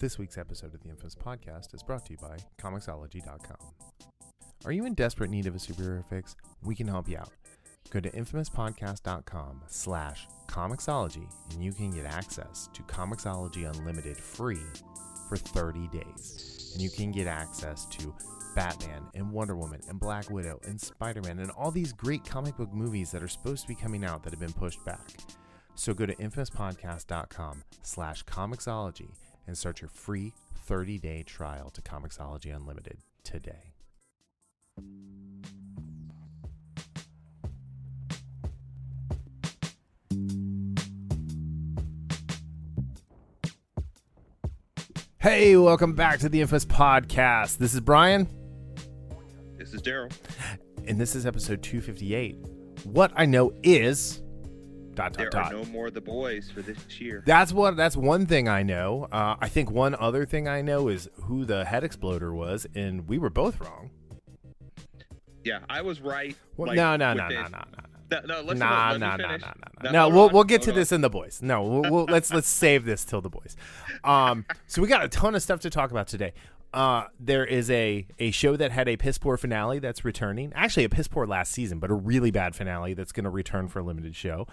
This week's episode of the Infamous Podcast is brought to you by Comixology.com. Are you in desperate need of a superhero fix? We can help you out. Go to infamouspodcast.com/Comixology and you can get access to Comixology Unlimited free for 30 days. And you can get access to Batman and Wonder Woman and Black Widow and Spider-Man and all these great comic book movies that are supposed to be coming out that have been pushed back. So go to infamouspodcast.com/Comixology and start your free 30-day trial to Comixology Unlimited today. Hey, welcome back to the Infamous Podcast. This is Brian. This is Darryl. And this is episode 258. What I know is... There are no more The Boys for this year. That's one thing I know. I think one other thing I know is who the head exploder was, and we were both wrong. Yeah, I was right. Well, like, no. We'll get to this in The Boys. No, let's save this till The Boys. So we got a ton of stuff to talk about today. There is a show that had a piss poor finale that's returning. Actually, a piss poor last season, but a really bad finale that's going to return for a limited show.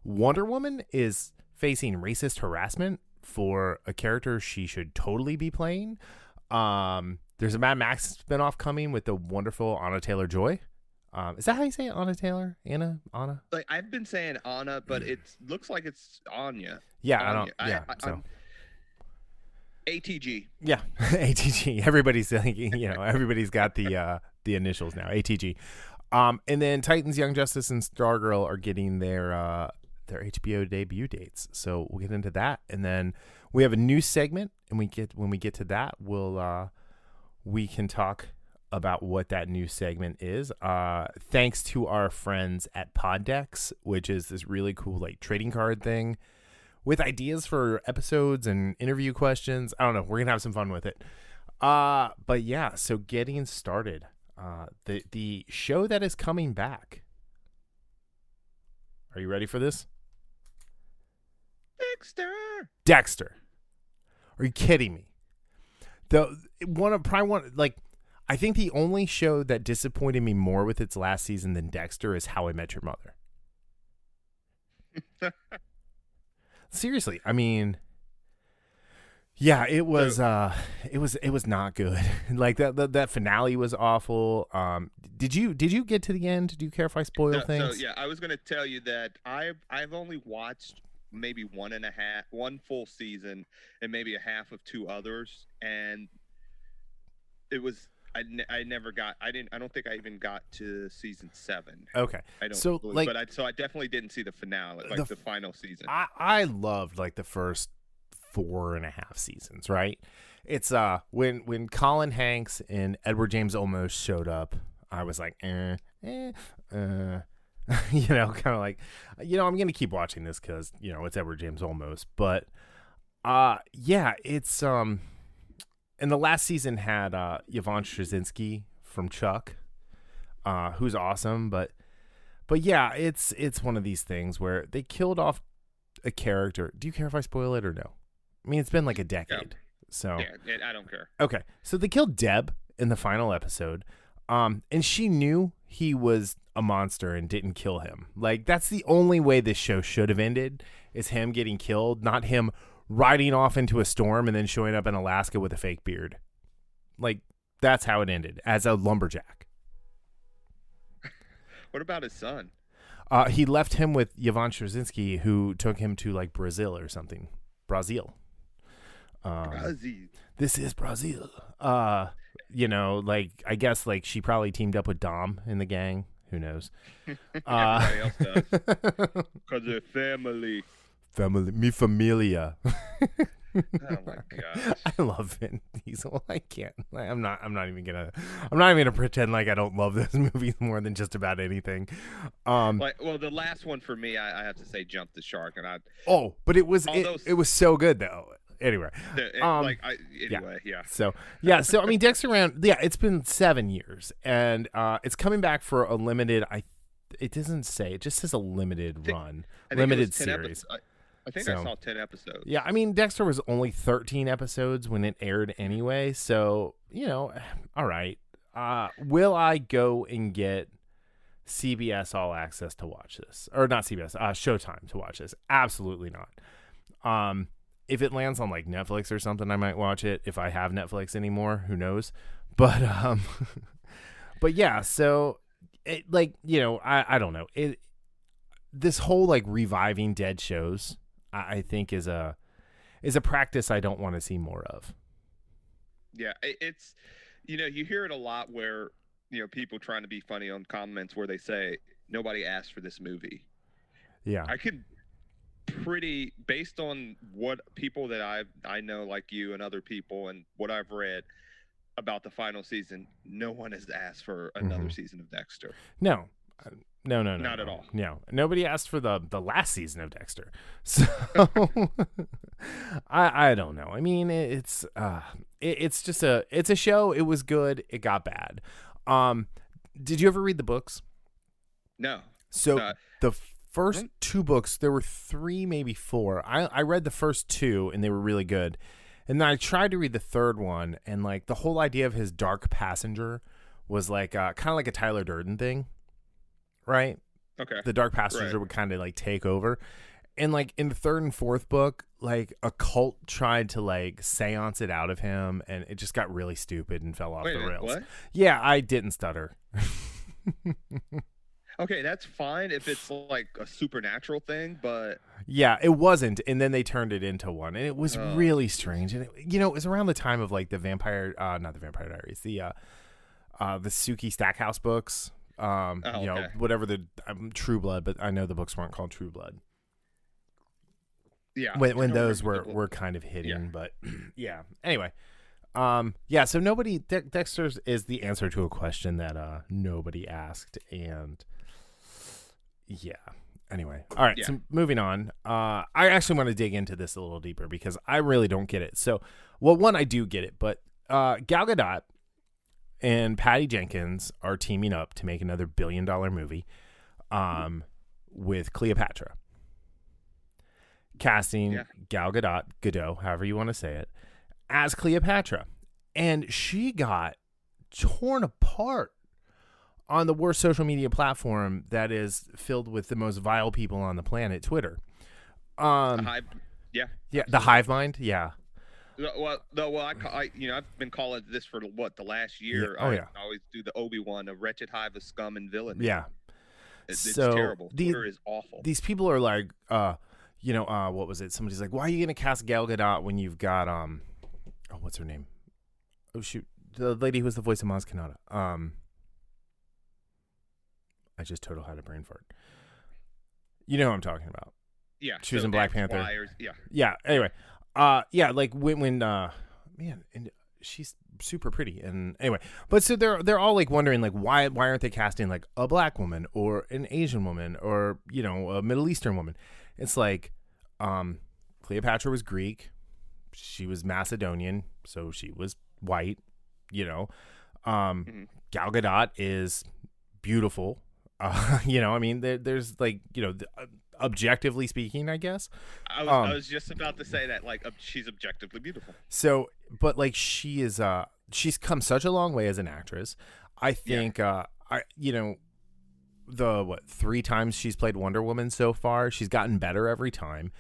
Wonder Woman is facing racist harassment for a character she should totally be playing. There's a Mad Max spinoff coming with the wonderful Anna Taylor-Joy. Is that how you say it? Anna Taylor? Anna? Like, I've been saying Anna, but it looks like it's Anya. Yeah, Anya. so. ATG. Yeah, ATG. Everybody's everybody's got the initials now. ATG. And then Titans, Young Justice, and Stargirl are getting their HBO debut dates. So we'll get into that, and then we have a new segment. And when we get to that, we can talk about what that new segment is. Thanks to our friends at PodDecks, which is this really cool like trading card thing with ideas for episodes and interview questions. I don't know. We're gonna have some fun with it. But yeah, so getting started. The show that is coming back. Are you ready for this? Dexter. Are you kidding me? I think the only show that disappointed me more with its last season than Dexter is How I Met Your Mother. Seriously, I mean, yeah, it was not good. Like that finale was awful. Did you get to the end? Do you care if I spoil things? So yeah, I was going to tell you that I've only watched maybe one full season and maybe a half of two others, and it was I don't think I even got to season 7. Okay. I definitely didn't see the finale, like the final season. I loved like the first 4.5 seasons, right? It's when Colin Hanks and Edward James Olmos showed up, I was like, kind of like, I'm gonna keep watching this because it's Edward James Olmos, but yeah, it's and the last season had Yvonne Straczynski from Chuck, who's awesome, but yeah, it's one of these things where they killed off a character. Do you care if I spoil it or no? I mean, it's been like a decade, so yeah, I don't care. Okay, so they killed Deb in the final episode, and she knew he was a monster and didn't kill him. Like, that's the only way this show should have ended, is him getting killed, not him riding off into a storm and then showing up in Alaska with a fake beard. Like, that's how it ended, as a lumberjack. What about his son? He left him with Yvonne Straczynski, who took him to like Brazil or something. Brazil. This is Brazil. I guess like she probably teamed up with Dom in the gang. Who knows? Everybody else does. Because they're family. Mi familia. Oh my gosh. I love Vin Diesel. I can't. I'm not even gonna pretend like I don't love those movies more than just about anything. The last one for me, I have to say, Jump the Shark, and but it was so good though. Anyway, yeah. So I mean, Dexter Returns. Yeah, it's been 7 years, and it's coming back for a limited. It doesn't say. It just says a limited run, limited series. I think I So saw 10 episodes. yeah, I mean, Dexter was only 13 episodes when it aired anyway, so all right. Will I go and get CBS All Access to watch this, or not CBS, Showtime to watch this? Absolutely not. If it lands on like Netflix or something, I might watch it. If I have Netflix anymore, who knows? But but yeah. So I don't know. This whole like reviving dead shows, I think is a practice I don't want to see more of. Yeah, it's you hear it a lot where people trying to be funny on comments where they say nobody asked for this movie. Yeah, I could based on what people that I know like you and other people and what I've read about the final season, no one has asked for another season of Dexter. No, not at all. No, nobody asked for the last season of Dexter. So I don't know. I mean, it's just a show. It was good. It got bad. Did you ever read the books? No. So the first two books, there were 3, maybe 4. I read the first 2 and they were really good. And then I tried to read the third one, and like the whole idea of his dark passenger was like kind of like a Tyler Durden thing, right? Okay. The dark passenger would kind of like take over. And like in the third and fourth book, like a cult tried to like seance it out of him, and it just got really stupid and fell off the rails. What? Yeah, I didn't stutter. Okay, that's fine if it's like a supernatural thing, but yeah, it wasn't, and then they turned it into one, and it was really strange. And it was around the time of like the Vampire, not the Vampire Diaries, the Suki Stackhouse books. okay. Whatever the True Blood, but I know the books weren't called True Blood. Yeah, when those were kind of hitting, but yeah. Anyway, so nobody Dexter's is the answer to a question that nobody asked, and yeah. Anyway, all right. Yeah. So moving on. I actually want to dig into this a little deeper because I really don't get it. So, well, one, I do get it, but Gal Gadot and Patty Jenkins are teaming up to make another $1 billion movie, with Cleopatra. Casting Gal Gadot, however you want to say it, as Cleopatra, and she got torn apart on the worst social media platform that is filled with the most vile people on the planet, Twitter. The hive mind. Yeah. Well, I've been calling this for the last year. Yeah. I always do the Obi-Wan, a wretched hive of scum and villainy. Yeah. It's terrible. Twitter is awful. These people are like, what was it? Somebody's like, why are you going to cast Gal Gadot when you've got, what's her name? Oh, shoot. The lady who was the voice of Maz Kanata. I just total had a brain fart. You know who I'm talking about. Yeah. She was in Black Panther. Yeah. Yeah. Anyway. Like when man, and she's super pretty. And anyway, but so they're all like wondering like why aren't they casting like a black woman or an Asian woman or a Middle Eastern woman? It's like Cleopatra was Greek, she was Macedonian, so she was white. Gal Gadot is beautiful. I mean, there's like, objectively speaking, I guess. I was just about to say that, like, she's objectively beautiful. So, but like she is, she's come such a long way as an actress. I think, the 3 times she's played Wonder Woman so far, she's gotten better every time.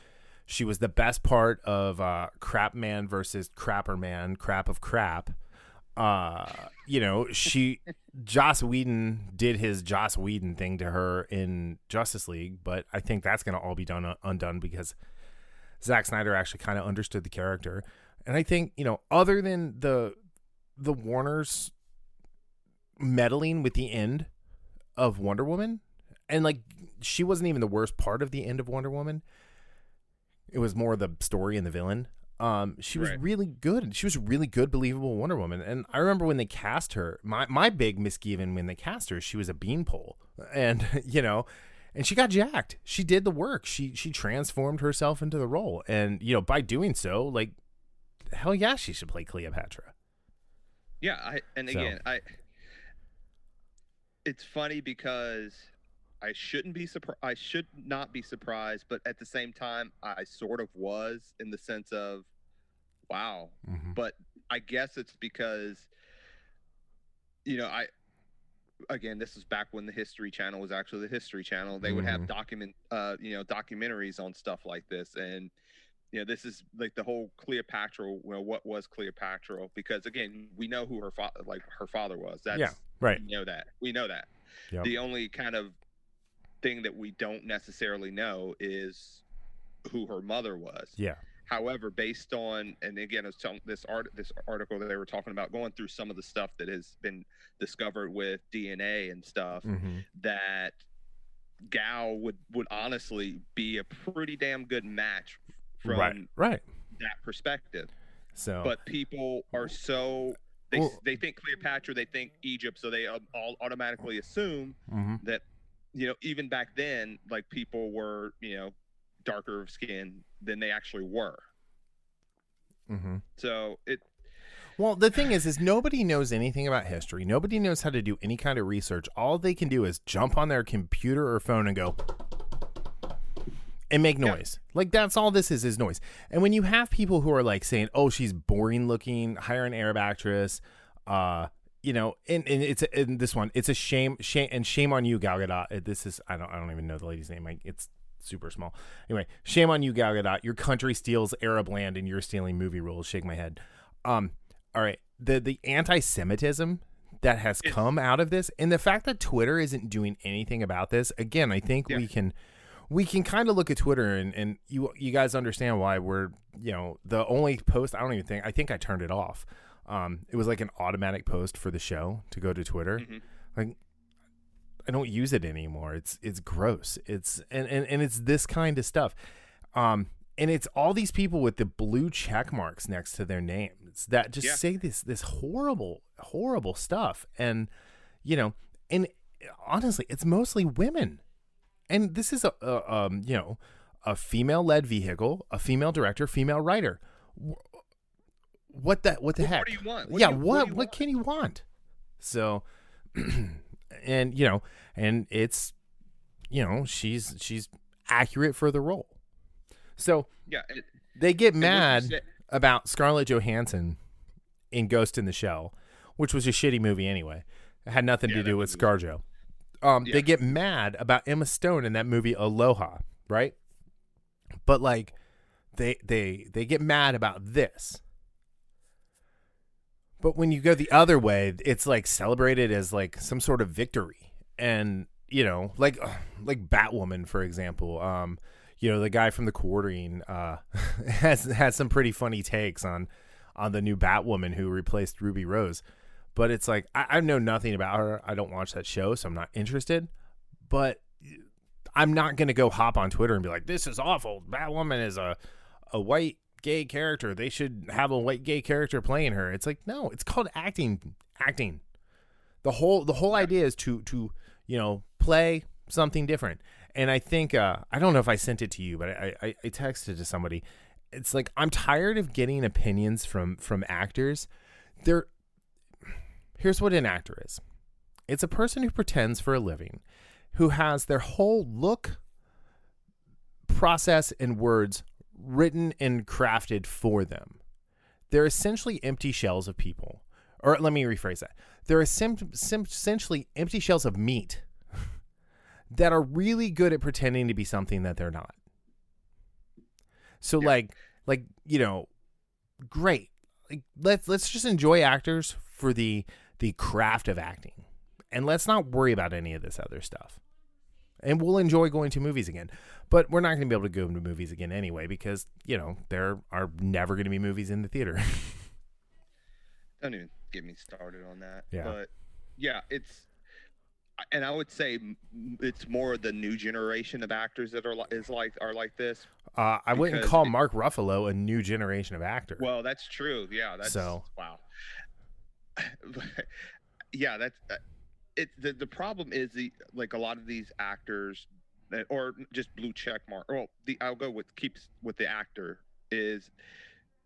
She was the best part of Crap Man versus Crapper Man, Crap of Crap. Joss Whedon did his Joss Whedon thing to her in Justice League, but I think that's going to all be undone because Zack Snyder actually kind of understood the character. And I think, other than the Warners meddling with the end of Wonder Woman, and like she wasn't even the worst part of the end of Wonder Woman. It was more the story and the villain. She was really good. She was a really good, believable Wonder Woman. And I remember when they cast her, my big misgiving when they cast her, she was a beanpole. And, and she got jacked. She did the work. She transformed herself into the role. And, by doing so, like, hell yeah, she should play Cleopatra. Yeah. It's funny because I shouldn't be surprised. I should not be surprised, but at the same time, I sort of was, in the sense of, wow. Mm-hmm. But I guess it's because, I again, this is back when the History Channel was actually the History Channel. They would have documentaries on stuff like this, and this is like the whole Cleopatra. What was Cleopatra? Because again, we know who her father was. That's right. We know that. Yep. The only kind of thing that we don't necessarily know is who her mother was. Yeah. However, based on, and again, I was telling this article that they were talking about, going through some of the stuff that has been discovered with DNA and stuff, that Gal would honestly be a pretty damn good match from right that perspective. So, but people are they think Cleopatra, they think Egypt, so they all automatically assume that even back then, like, people were darker of skin than they actually were. So well, the thing is nobody knows anything about history. Nobody knows how to do any kind of research. All they can do is jump on their computer or phone and go and make noise. Like, that's all this is noise. And when you have people who are like saying, "Oh, she's boring looking, hire an Arab actress," and it's in this one, it's a shame on you, Gal Gadot. This is I don't even know the lady's name. It's super small. Anyway, shame on you, Gal Gadot. Your country steals Arab land and you're stealing movie rules. Shake my head. All right. The anti-Semitism that has come out of this, and the fact that Twitter isn't doing anything about this. Again, I think we can kind of look at Twitter and you guys understand why we're, the only post, I think I turned it off. It was like an automatic post for the show to go to Twitter. Like, I don't use it anymore. It's gross. It's and it's this kind of stuff. And it's all these people with the blue check marks next to their names that just say this horrible stuff. And and honestly, it's mostly women. And this is a female-led vehicle, a female director, female writer. What the heck? What do you want? What can you want? So, and and it's she's accurate for the role. So they get mad about Scarlett Johansson in Ghost in the Shell, which was a shitty movie anyway. It had nothing to do with ScarJo. They get mad about Emma Stone in that movie Aloha, right? But like they get mad about this. But when you go the other way, it's like celebrated as like some sort of victory. And like Batwoman, for example, the guy from The Quartering has some pretty funny takes on the new Batwoman who replaced Ruby Rose. But it's like, I know nothing about her. I don't watch that show, so I'm not interested. But I'm not going to go hop on Twitter and be like, this is awful. Batwoman is a white gay character. They should have a white gay character playing her. It's like, no, it's called acting. The whole idea is to play something different. And I think, I don't know if I sent it to you, but I texted to somebody. It's like, I'm tired of getting opinions from actors. Here's what an actor is. It's a person who pretends for a living, who has their whole look, process, and words written and crafted for them. They're essentially empty shells of people. Or let me rephrase that. They're essentially empty shells of meat that are really good at pretending to be something that they're not. So like great. Like, let's just enjoy actors for the craft of acting, and let's not worry about any of this other stuff. And we'll enjoy going to movies again, but we're not going to be able to go to movies again anyway because there are never going to be movies in the theater. Don't even get me started on that. Yeah. But and I would say it's more the new generation of actors that are like this. I wouldn't call Mark Ruffalo a new generation of actor. Well, that's true. Yeah, that's wow. Yeah, that's it. The problem is a lot of these actors or just blue check mark. Well, I'll go with keeps with the actor is,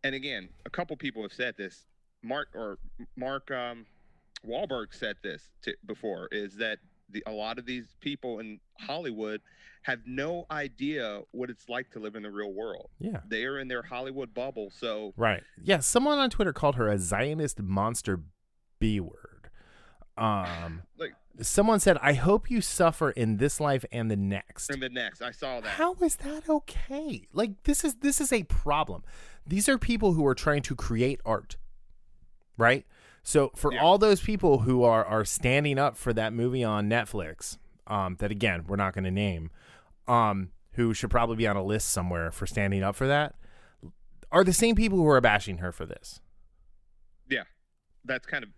and again, a couple people have said this. Mark Wahlberg said this before, is that a lot of these people in Hollywood have no idea what it's like to live in the real world. Yeah. They are in their Hollywood bubble. So Right. Yeah. Someone on Twitter called her a Zionist monster B word. like Someone said, "I hope you suffer in this life and the next." in the next, I saw that. How is that okay? Like this is a problem. These are people who are trying to create art, right? So for all those people who are standing up for that movie on Netflix, that again we're not going to name, who should probably be on a list somewhere for standing up for that, are the same people who are bashing her for this. Yeah, that's kind of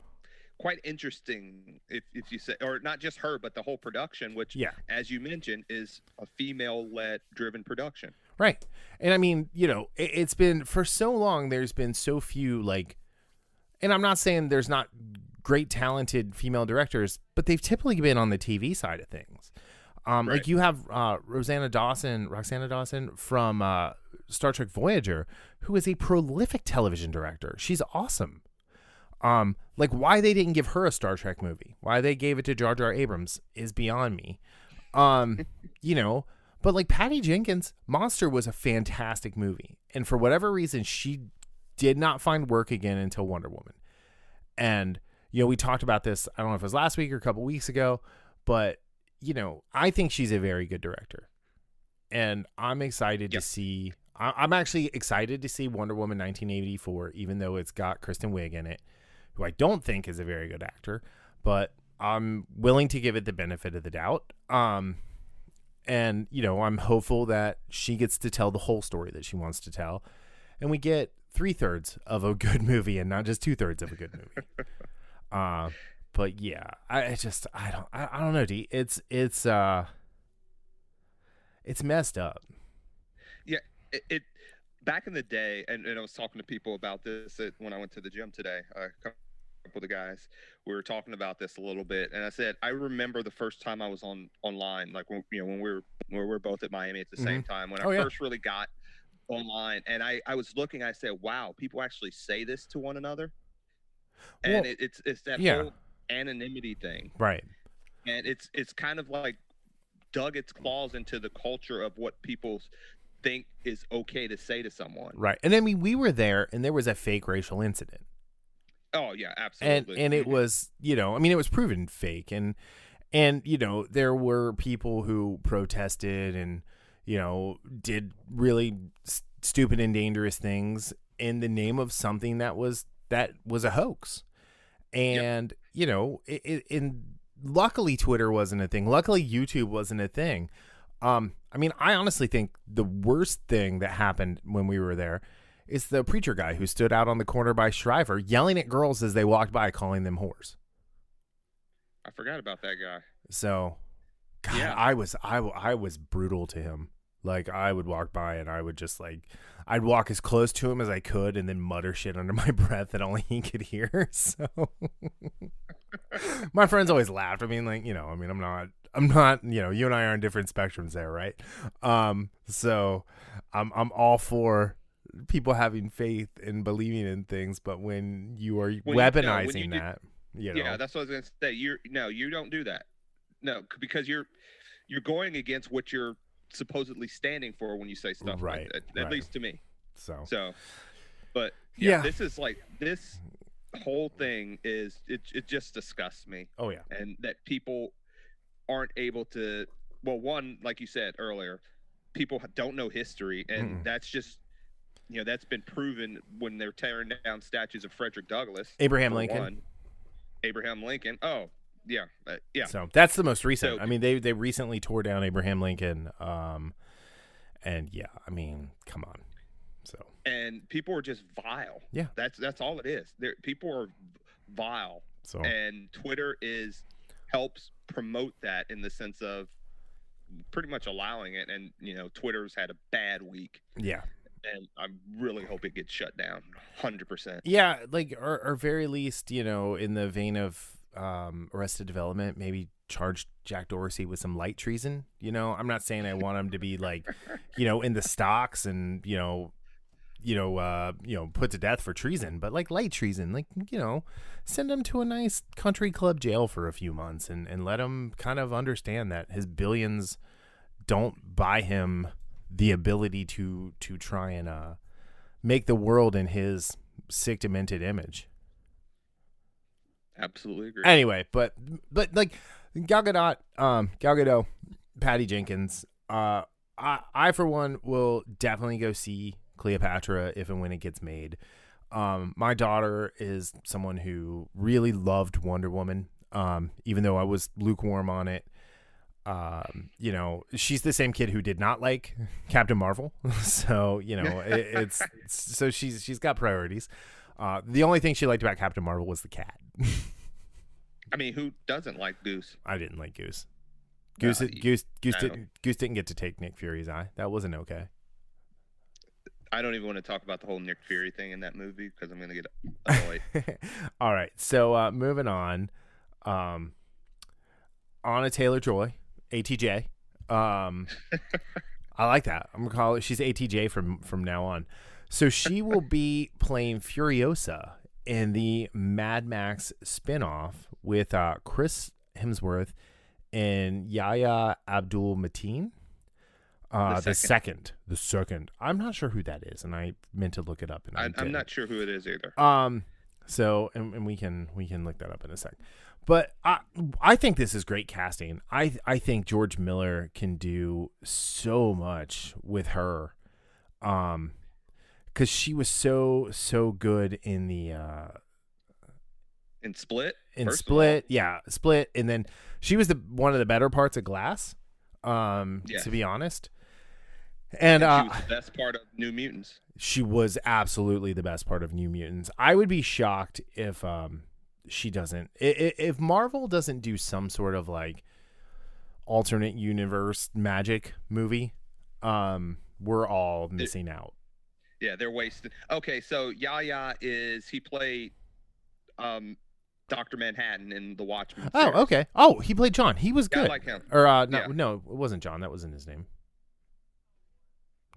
quite interesting if you say, or not just her, but the whole production, which, as you mentioned, is a female-led driven production. Right. And I mean, you know, it's been for so long, there's been so few, like, and I'm not saying there's not great talented female directors, but they've typically been on the TV side of things. Like you have Roxana Dawson from Star Trek Voyager, who is a prolific television director. She's awesome. Like why they didn't give her a Star Trek movie, why they gave it to Jar Jar Abrams is beyond me. You know, but like Patty Jenkins, Monster was a fantastic movie. And for whatever reason, she did not find work again until Wonder Woman. And, you know, we talked about this, I don't know if it was last week or a couple weeks ago, but, you know, I think she's a very good director. And I'm excited to see, I'm actually excited to see Wonder Woman 1984, even though it's got Kristen Wiig in it, who I don't think is a very good actor, but I'm willing to give it the benefit of the doubt. And, you know, I'm hopeful that she gets to tell the whole story that she wants to tell. And we get 3/3 of a good movie and not just 2/3 of a good movie. But yeah, I don't know, D. It's messed up. Yeah, it back in the day, and I was talking to people about this when I went to the gym today. A couple of the guys, we were talking about this a little bit, and I said I remember the first time I was online, like when we were both at Miami at the same time, when I first really got online, and I was looking, I said, wow, people actually say this to one another, and well, it's that whole anonymity thing, right? And it's kind of like dug its claws into the culture of what people think is okay to say to someone, right? And I mean, we were there, and there was a fake racial incident. Oh yeah, absolutely. And it was, you know, I mean, it was proven fake, and you know, there were people who protested and, you know, did really stupid and dangerous things in the name of something that was a hoax. And, you know, luckily Twitter wasn't a thing. Luckily YouTube wasn't a thing. I mean, I honestly think the worst thing that happened when we were there is the preacher guy who stood out on the corner by Shriver yelling at girls as they walked by, calling them whores. I forgot about that guy. So, God, I was brutal to him. Like, I would walk by and I would just I'd walk as close to him as I could and then mutter shit under my breath that only he could hear. So my friends always laughed. I mean, like, you know, I mean, I'm not, you know, you and I are on different spectrums there. Right. So I'm all for people having faith and believing in things, but when you are weaponizing that, you know. Yeah, that's what I was going to say. You don't do that. No, because you're going against what you're supposedly standing for when you say stuff like that, at least to me. So but this is like, this whole thing is, it just disgusts me. Oh yeah. And that people aren't able to, well, one, like you said earlier, people don't know history, and that's just, you know, that's been proven when they're tearing down statues of Frederick Douglass, Abraham Lincoln. Oh yeah. So that's the most recent. I mean, they recently tore down Abraham Lincoln. And yeah, I mean, come on. So, and people are just vile. Yeah, that's all it is. People are vile. So, and Twitter helps promote that in the sense of pretty much allowing it. And, you know, Twitter's had a bad week. Yeah. And I really hope it gets shut down 100%. Yeah, like, or very least, you know, in the vein of Arrested Development, maybe charge Jack Dorsey with some light treason. You know, I'm not saying I want him to be like, you know, in the stocks and, you know, put to death for treason, but like light treason, like, send him to a nice country club jail for a few months and let him kind of understand that his billions don't buy him the ability to try and make the world in his sick, demented image. Absolutely agree. Anyway, but like Gal Gadot, Patty Jenkins, I for one will definitely go see Cleopatra if and when it gets made. My daughter is someone who really loved Wonder Woman, even though I was lukewarm on it. She's the same kid who did not like Captain Marvel, so so she's got priorities. The only thing she liked about Captain Marvel was the cat. I mean, who doesn't like Goose? I didn't like Goose. Goose didn't get to take Nick Fury's eye. That wasn't okay. I don't even want to talk about the whole Nick Fury thing in that movie because I'm going to get annoyed. All right, so moving on. Anna Taylor-Joy, ATJ. I like that. I'm gonna call it. She's ATJ from now on. So she will be playing Furiosa in the Mad Max spinoff with Chris Hemsworth and Yahya Abdul-Mateen. The second. I'm not sure who that is, and I meant to look it up. And I'm not sure who it is either. So and we can look that up in a sec. But I think this is great casting. I think George Miller can do so much with her, because she was so good in the in Split. Split, and then she was one of the better parts of Glass. Yes. To be honest, and she was the best part of New Mutants. She was absolutely the best part of New Mutants. I would be shocked if she doesn't. If Marvel doesn't do some sort of like alternate universe magic movie, we're all missing out. Yeah, they're wasted. Okay, so Yahya he played Dr. Manhattan in the Watchmen series. Oh, okay. Oh, he played John. He was good. I like him. Or no, it wasn't John. That wasn't his name.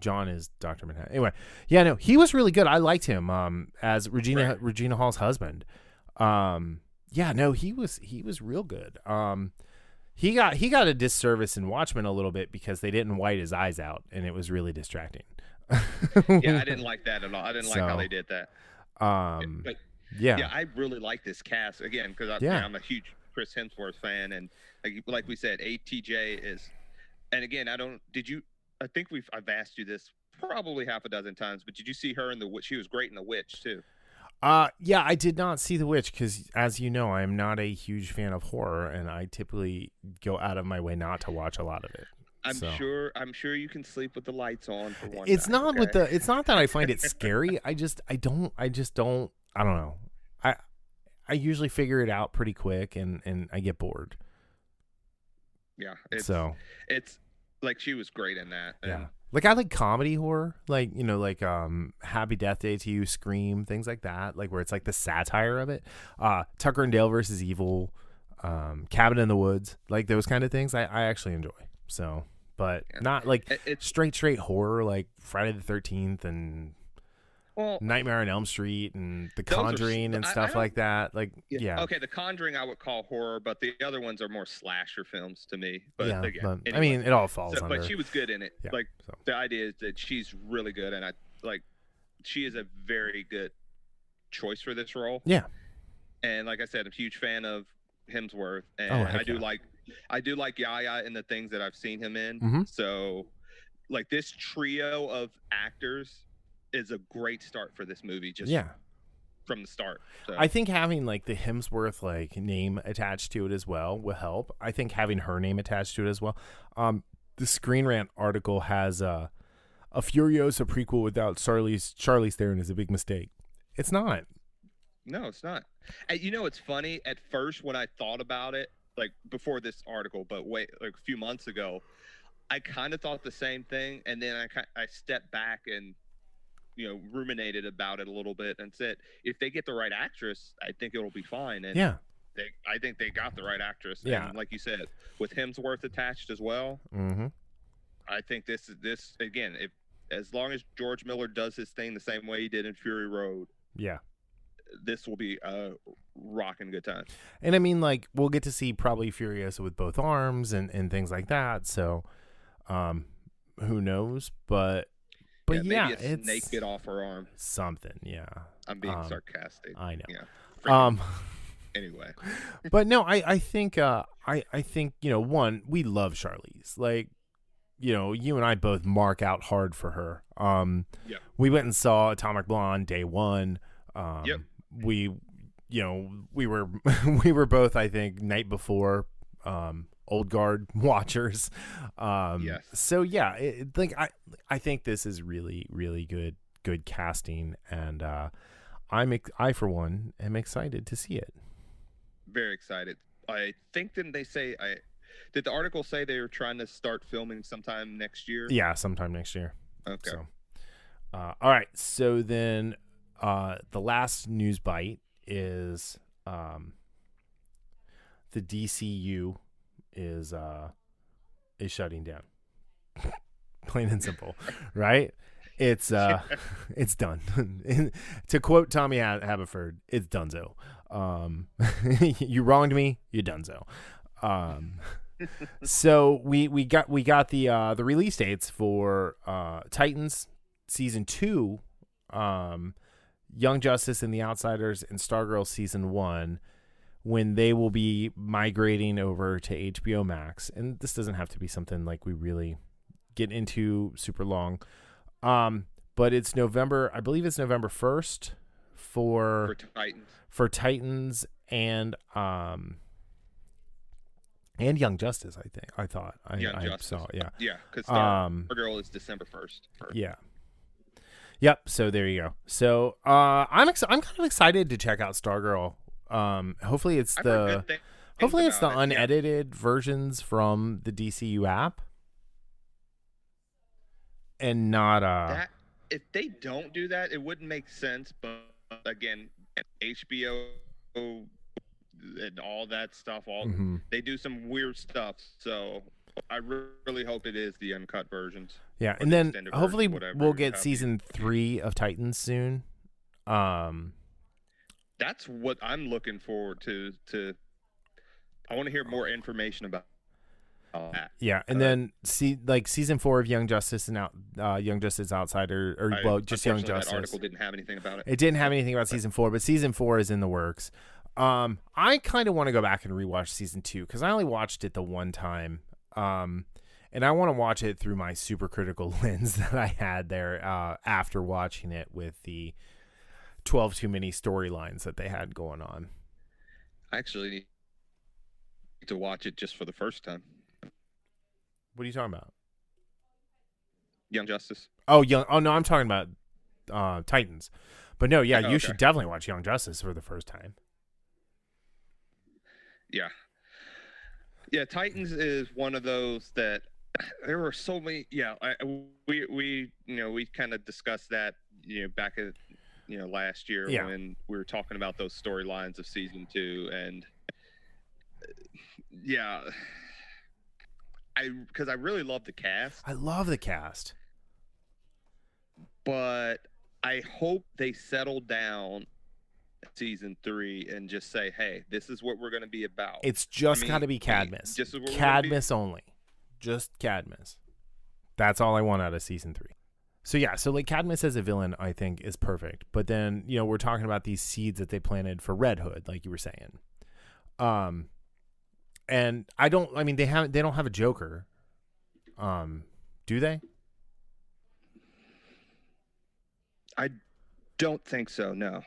John is Dr. Manhattan. Anyway, yeah, no, he was really good. I liked him as Regina Hall's husband. Yeah, no, he was real good. He got a disservice in Watchmen a little bit because they didn't white his eyes out, and it was really distracting. Yeah, I didn't like that at all. I didn't like how they did that. But yeah, I really like this cast again because I'm a huge Chris Hemsworth fan, and like we said, ATJ is. And again, I think I've asked you this probably half a dozen times, but did you see her in The Witch? She was great in The Witch too. Yeah, I did not see The Witch because, as you know, I'm not a huge fan of horror, and I typically go out of my way not to watch a lot of it. I'm sure you can sleep with the lights on for one. It's night, not okay? It's not that I find it scary. I don't know. I usually figure it out pretty quick, and I get bored. Yeah. It's like she was great in that. Yeah. Like I like comedy horror, like Happy Death Day to You, Scream, things like that, like where it's like the satire of it. Tucker and Dale versus Evil, Cabin in the Woods, like those kind of things I actually enjoy. So, but not like straight horror like Friday the 13th and Nightmare on Elm Street and The Conjuring and stuff like that. Like, yeah. Okay, The Conjuring I would call horror, but the other ones are more slasher films to me. But yeah, again, I mean, it all falls under. But she was good in it. Yeah, the idea is that she's really good, and she is a very good choice for this role. Yeah. And like I said, I'm a huge fan of Hemsworth, and I do like Yahya in the things that I've seen him in. Mm-hmm. So, like this trio of actors is a great start for this movie. From the start. So. I think having like the Hemsworth like name attached to it as well will help. I think having her name attached to it as well. The Screen Rant article has a Furiosa prequel without Charlize Theron is a big mistake. It's not. No, it's not. And it's funny. At first, when I thought about it, like before this article, but like a few months ago, I kind of thought the same thing, and then I stepped back and ruminated about it a little bit and said, if they get the right actress, I think it'll be fine. And I think they got the right actress. Yeah. And like you said, with Hemsworth attached as well, mm-hmm. I think this again, if as long as George Miller does his thing the same way he did in Fury Road, Yeah. this will be a rocking good time. And I mean, like, we'll get to see probably Furiosa with both arms and things like that. So, who knows? But yeah, maybe a snake bit off her arm. Something, yeah. I'm being sarcastic. I know. Yeah. Anyway. But no, I think one, we love Charlize. Like, you and I both mark out hard for her. We went and saw Atomic Blonde day one. We were we were both, I think, night before Old Guard watchers. Yes. So yeah, I think this is really, really good casting, and I for one am excited to see it. Very excited. I think did the article say they were trying to start filming sometime next year? Yeah, sometime next year. Okay. So, all right. So then, the last news bite is the DCU is shutting down. Plain and simple, right? It's done. To quote Tommy Haberford, it's donezo. You wronged me, you donezo. So we got the release dates for Titans season 2, Young Justice and the Outsiders, and Stargirl season 1, when they will be migrating over to HBO Max. And this doesn't have to be something like we really get into super long. But it's November, I believe it's November 1st for Titans and Young Justice, I thought. I saw, yeah. Yeah, because Stargirl is December 1st. Yeah. Yep, so there you go. So I'm kind of excited to check out Stargirl. Hopefully it's the unedited versions from the DCU app. And not if they don't do that, it wouldn't make sense. But again, HBO and all that stuff, they do some weird stuff. So I really hope it is the uncut versions. Yeah, and then hopefully we'll get season 3 of Titans soon. That's what I'm looking forward to. I want to hear more information about that. Yeah, and then season 4 of Young Justice and Young Justice Outsider, just Young Justice. That article didn't have anything about it. It didn't have anything about season 4, but season 4 is in the works. I kind of want to go back and rewatch season 2 because I only watched it the one time, and I want to watch it through my super critical lens that I had there after watching it with the 12 too many storylines that they had going on. I actually need to watch it just for the first time. What are you talking about? Young Justice. Oh no, I'm talking about Titans. But no, yeah, you should definitely watch Young Justice for the first time. Yeah, Titans is one of those that there were so many. Yeah, we kind of discussed that back at last year when we were talking about those storylines of season 2, and because I really love the cast. I love the cast, but I hope they settle down season 3 and just say, hey, this is what we're going to be about. It's just got to be Cadmus. Cadmus only. Just Cadmus. That's all I want out of season 3. So yeah, so like Cadmus as a villain, I think is perfect. But then, we're talking about these seeds that they planted for Red Hood, like you were saying. And they don't have a Joker. Do they? I don't think so, no.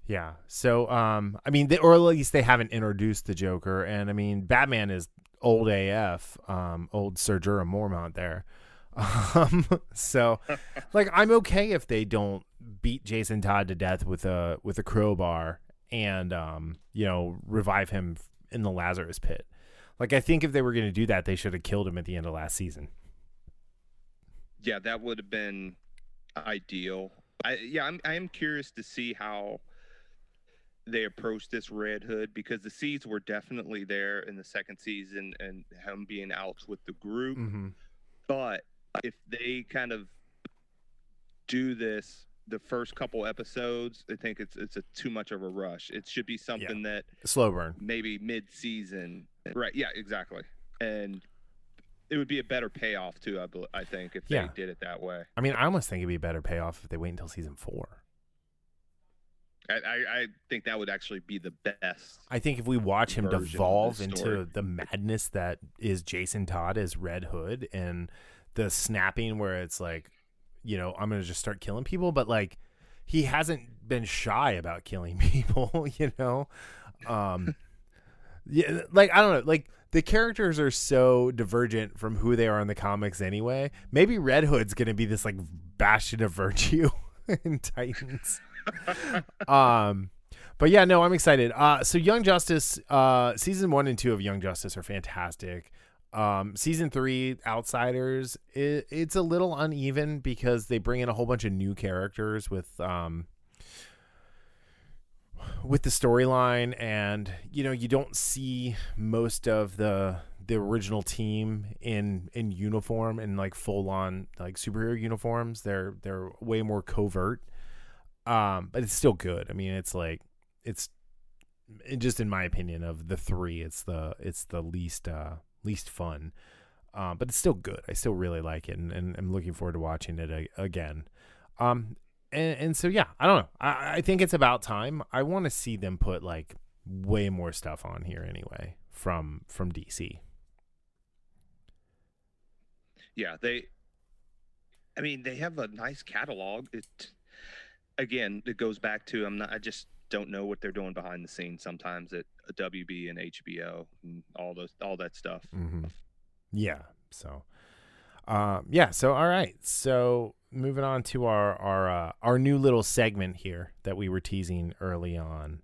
Yeah. So, or at least they haven't introduced the Joker. And I mean, Batman is old AF, old Sir Jorah Mormont there. So, like, I'm okay if they don't beat Jason Todd to death with a crowbar and, revive him in the Lazarus pit. Like, I think if they were going to do that, they should have killed him at the end of last season. Yeah, that would have been ideal. I am curious to see how they approach this Red Hood, because the seeds were definitely there in the second season and him being out with the group. Mm-hmm. But if they kind of do this the first couple episodes. I think it's too much of a rush. It should be Yeah. something that Slow burn. maybe mid-season, right? Yeah, exactly. And it would be a better payoff too. I think if they did it that way. I mean, I almost think it'd be a better payoff if they wait until season 4. I think that would actually be the best. I think if we watch him devolve into the madness that is Jason Todd as Red Hood, and the snapping where it's like, you know, I'm going to just start killing people, but like he hasn't been shy about killing people, you know? Yeah, like, I don't know, like the characters are so divergent from who they are in the comics anyway. Maybe Red Hood's going to be this like bastion of virtue in Titans. But yeah, no, I'm excited. So Young Justice, season 1 and 2 of Young Justice are fantastic. Season 3, Outsiders, it's a little uneven because they bring in a whole bunch of new characters with the storyline, and you know, you don't see most of the original team in uniform and like full on like superhero uniforms. They're way more covert. But it's still good. I mean, it's just in my opinion of the 3, it's the least fun. But it's still good. I still really like it, and I'm looking forward to watching it again. And so yeah, I don't know. I think it's about time. I want to see them put like way more stuff on here anyway from DC. Yeah, they have a nice catalog. Again, it goes back to I just don't know what they're doing behind the scenes sometimes at WB and HBO and all that stuff. Mm-hmm. Yeah. So, So all right. So moving on to our new little segment here that we were teasing early on.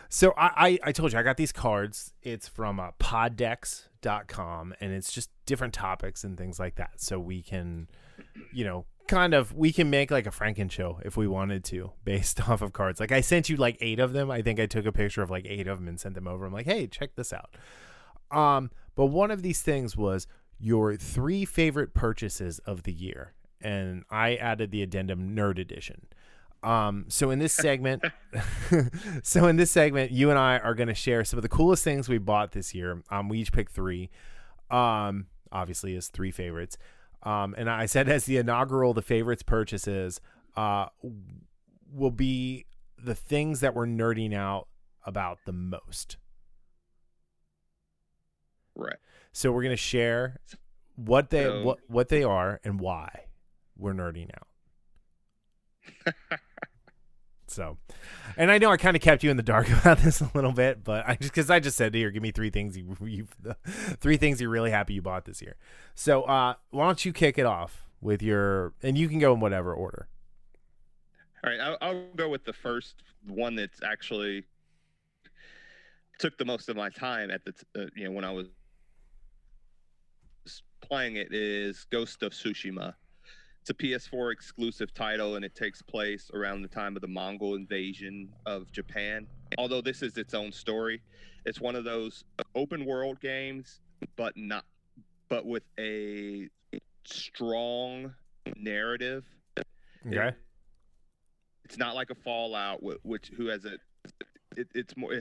So I told you I got these cards. It's from PodDecks.com, and it's just different topics and things like that. So we can, you know, we can make like a Franken show if we wanted to based off of cards. Like I sent you like 8 of them. I think I took a picture of like 8 of them and sent them over. I'm like, hey, check this out. But one of these things was your 3 favorite purchases of the year. And I added the addendum Nerd Edition. So in this segment, you and I are going to share some of the coolest things we bought this year. We each picked 3, obviously as 3 favorites. And I said as the inaugural, the favorites purchases will be the things that we're nerding out about the most. Right. So we're going to share what they are and why we're nerding out. So, and I know I kind of kept you in the dark about this a little bit, but I just said here, give me 3 things three things you're really happy you bought this year. So, why don't you kick it off with and you can go in whatever order. All right, I'll go with the first one that's actually took the most of my time at when I was playing it is Ghost of Tsushima. It's a PS4 exclusive title, and it takes place around the time of the Mongol invasion of Japan. Although this is its own story, it's one of those open world games, but with a strong narrative. Okay. It's not like a Fallout, it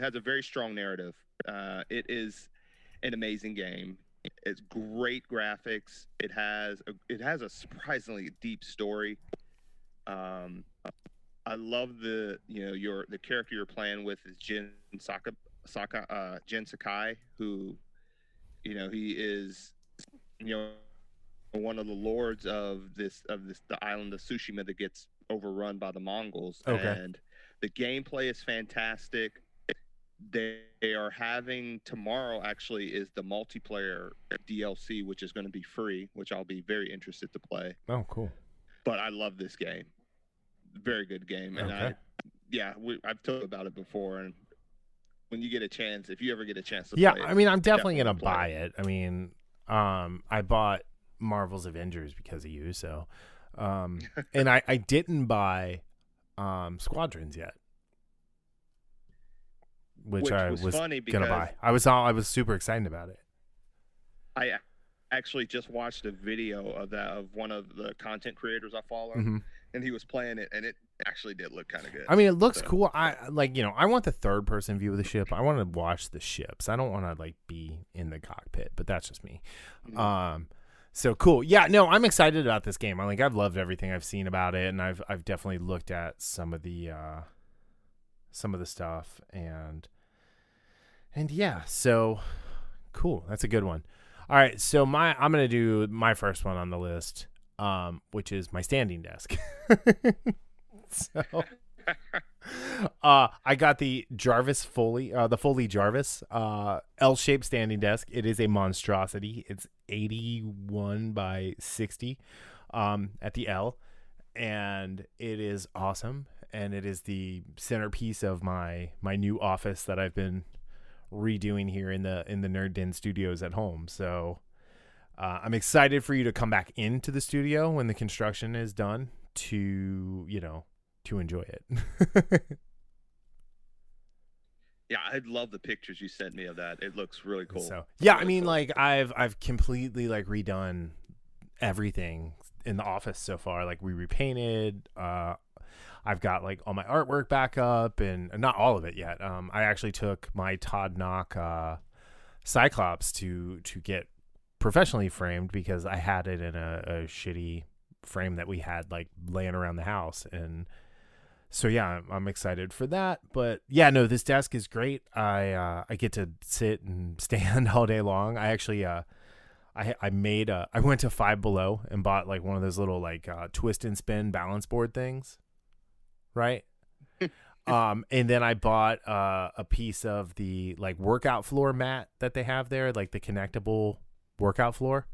has a very strong narrative. It is an amazing game. It's great graphics. It has a surprisingly deep story. I love the character you're playing with is Jin Sakai, who, he is, one of the lords of the island of Tsushima that gets overrun by the Mongols. Okay. And the gameplay is fantastic. They are having tomorrow actually is the multiplayer DLC, which is going to be free, which I'll be very interested to play. Oh, cool. But I love this game. Very good game. And okay. I've told about it before. And when you get a chance, if you ever get a chance to play it, I mean, I'm definitely going to buy it. I mean, I bought Marvel's Avengers because of you. So, and I didn't buy Squadrons yet. Which I was funny gonna buy. I was super excited about it. actually just watched a video of that of one of the content creators I follow, Hmm. and he was playing it, and it actually did look kind of good. I mean, it looks So, cool. I like, I want the third person view of the ship. I want to watch the ships. I don't want to like be in the cockpit, but that's just me. mhm. So cool. Yeah, no, I'm excited about this game. I've loved everything I've seen about it, and I've definitely looked at some of the stuff, and yeah, so cool. That's a good one. All right, so I'm gonna do my first one on the list, which is my standing desk. So, I got the Jarvis Foley, the Foley Jarvis, L-shaped standing desk. It is a monstrosity. It's 81 by 60, at the L, and it is awesome. And it is the centerpiece of my new office that I've been redoing here in the Nerd Den studios at home. So, I'm excited for you to come back into the studio when the construction is done to enjoy it. Yeah, I love the pictures you sent me of that. It looks really cool. So yeah, Really I mean, cool. like I've completely like redone everything in the office so far. Like we repainted. I've got like all my artwork back up, and not all of it yet. I actually took my Todd Knock Cyclops to get professionally framed because I had it in a shitty frame that we had like laying around the house. And so yeah, I'm excited for that. But yeah, no, this desk is great. I get to sit and stand all day long. I actually I went to Five Below and bought like one of those little like twist and spin balance board things, right? And then I bought a piece of the like workout floor mat that they have there, like the connectable workout floor.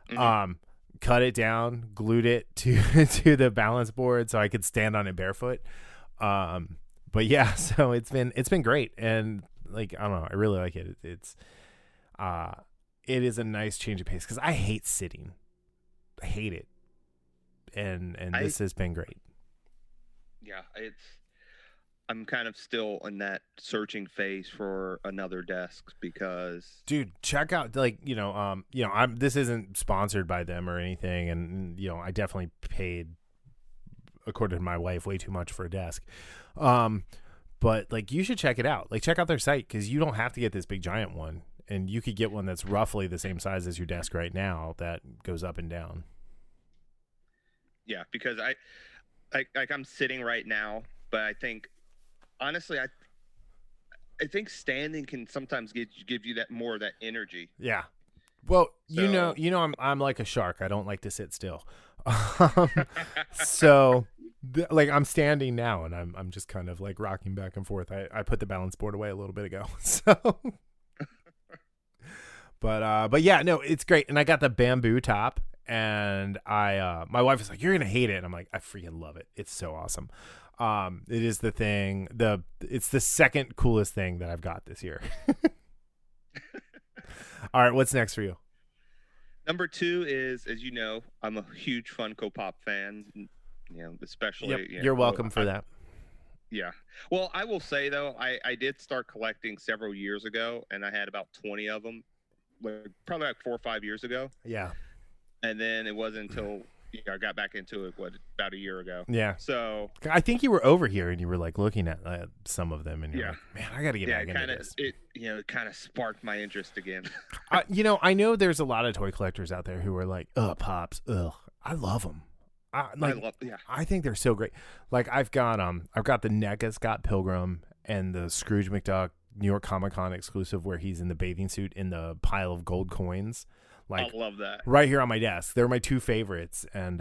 Mhm. Cut it down, glued it to to the balance board so I could stand on it barefoot. But yeah, so it's been great, and like I don't know, I really like it. It is a nice change of pace because I hate sitting. I hate it, and I this has been great. Yeah, I'm kind of still in that searching phase for another desk because Dude, check out like I'm this isn't sponsored by them or anything, and I definitely paid, according to my wife, way too much for a desk. But like you should check it out. Like check out their site because you don't have to get this big giant one, and you could get one that's roughly the same size as your desk right now that goes up and down. yeah, because like I'm sitting right now, but I think honestly I think standing can sometimes give you that more of that energy. Yeah. Well, So I'm like a shark. I don't like to sit still. Um, so, like, I'm standing now, and I'm just kind of like rocking back and forth. I put the balance board away a little bit ago. So, but yeah, no, it's great. And I got the bamboo top, and my wife is like, "You're gonna hate it." And I'm like, "I freaking love it. It's so awesome." It is the thing. It's the second coolest thing that I've got this year. All right, what's next for you? number two is, as you know, I'm a huge Funko Pop fan. Yep, Especially you're welcome for that. yeah. Well, I will say though, I did start collecting several years ago, and I had about 20 of them, like, probably like 4 or 5 years ago. Yeah, And then it wasn't until I got back into it about a year ago. yeah. So I think you were over here and you were like looking at some of them, and you're yeah, like, "Man, I got to get yeah, back into this." it kind of sparked my interest again. I know there's a lot of toy collectors out there who are like, "Ugh, pops, ugh." I love them. Yeah. I think they're so great. Like I've got the NECA Scott Pilgrim and the Scrooge McDuck New York Comic Con exclusive where he's in the bathing suit in the pile of gold coins. Like I love that. right here on my desk. They're my two favorites. And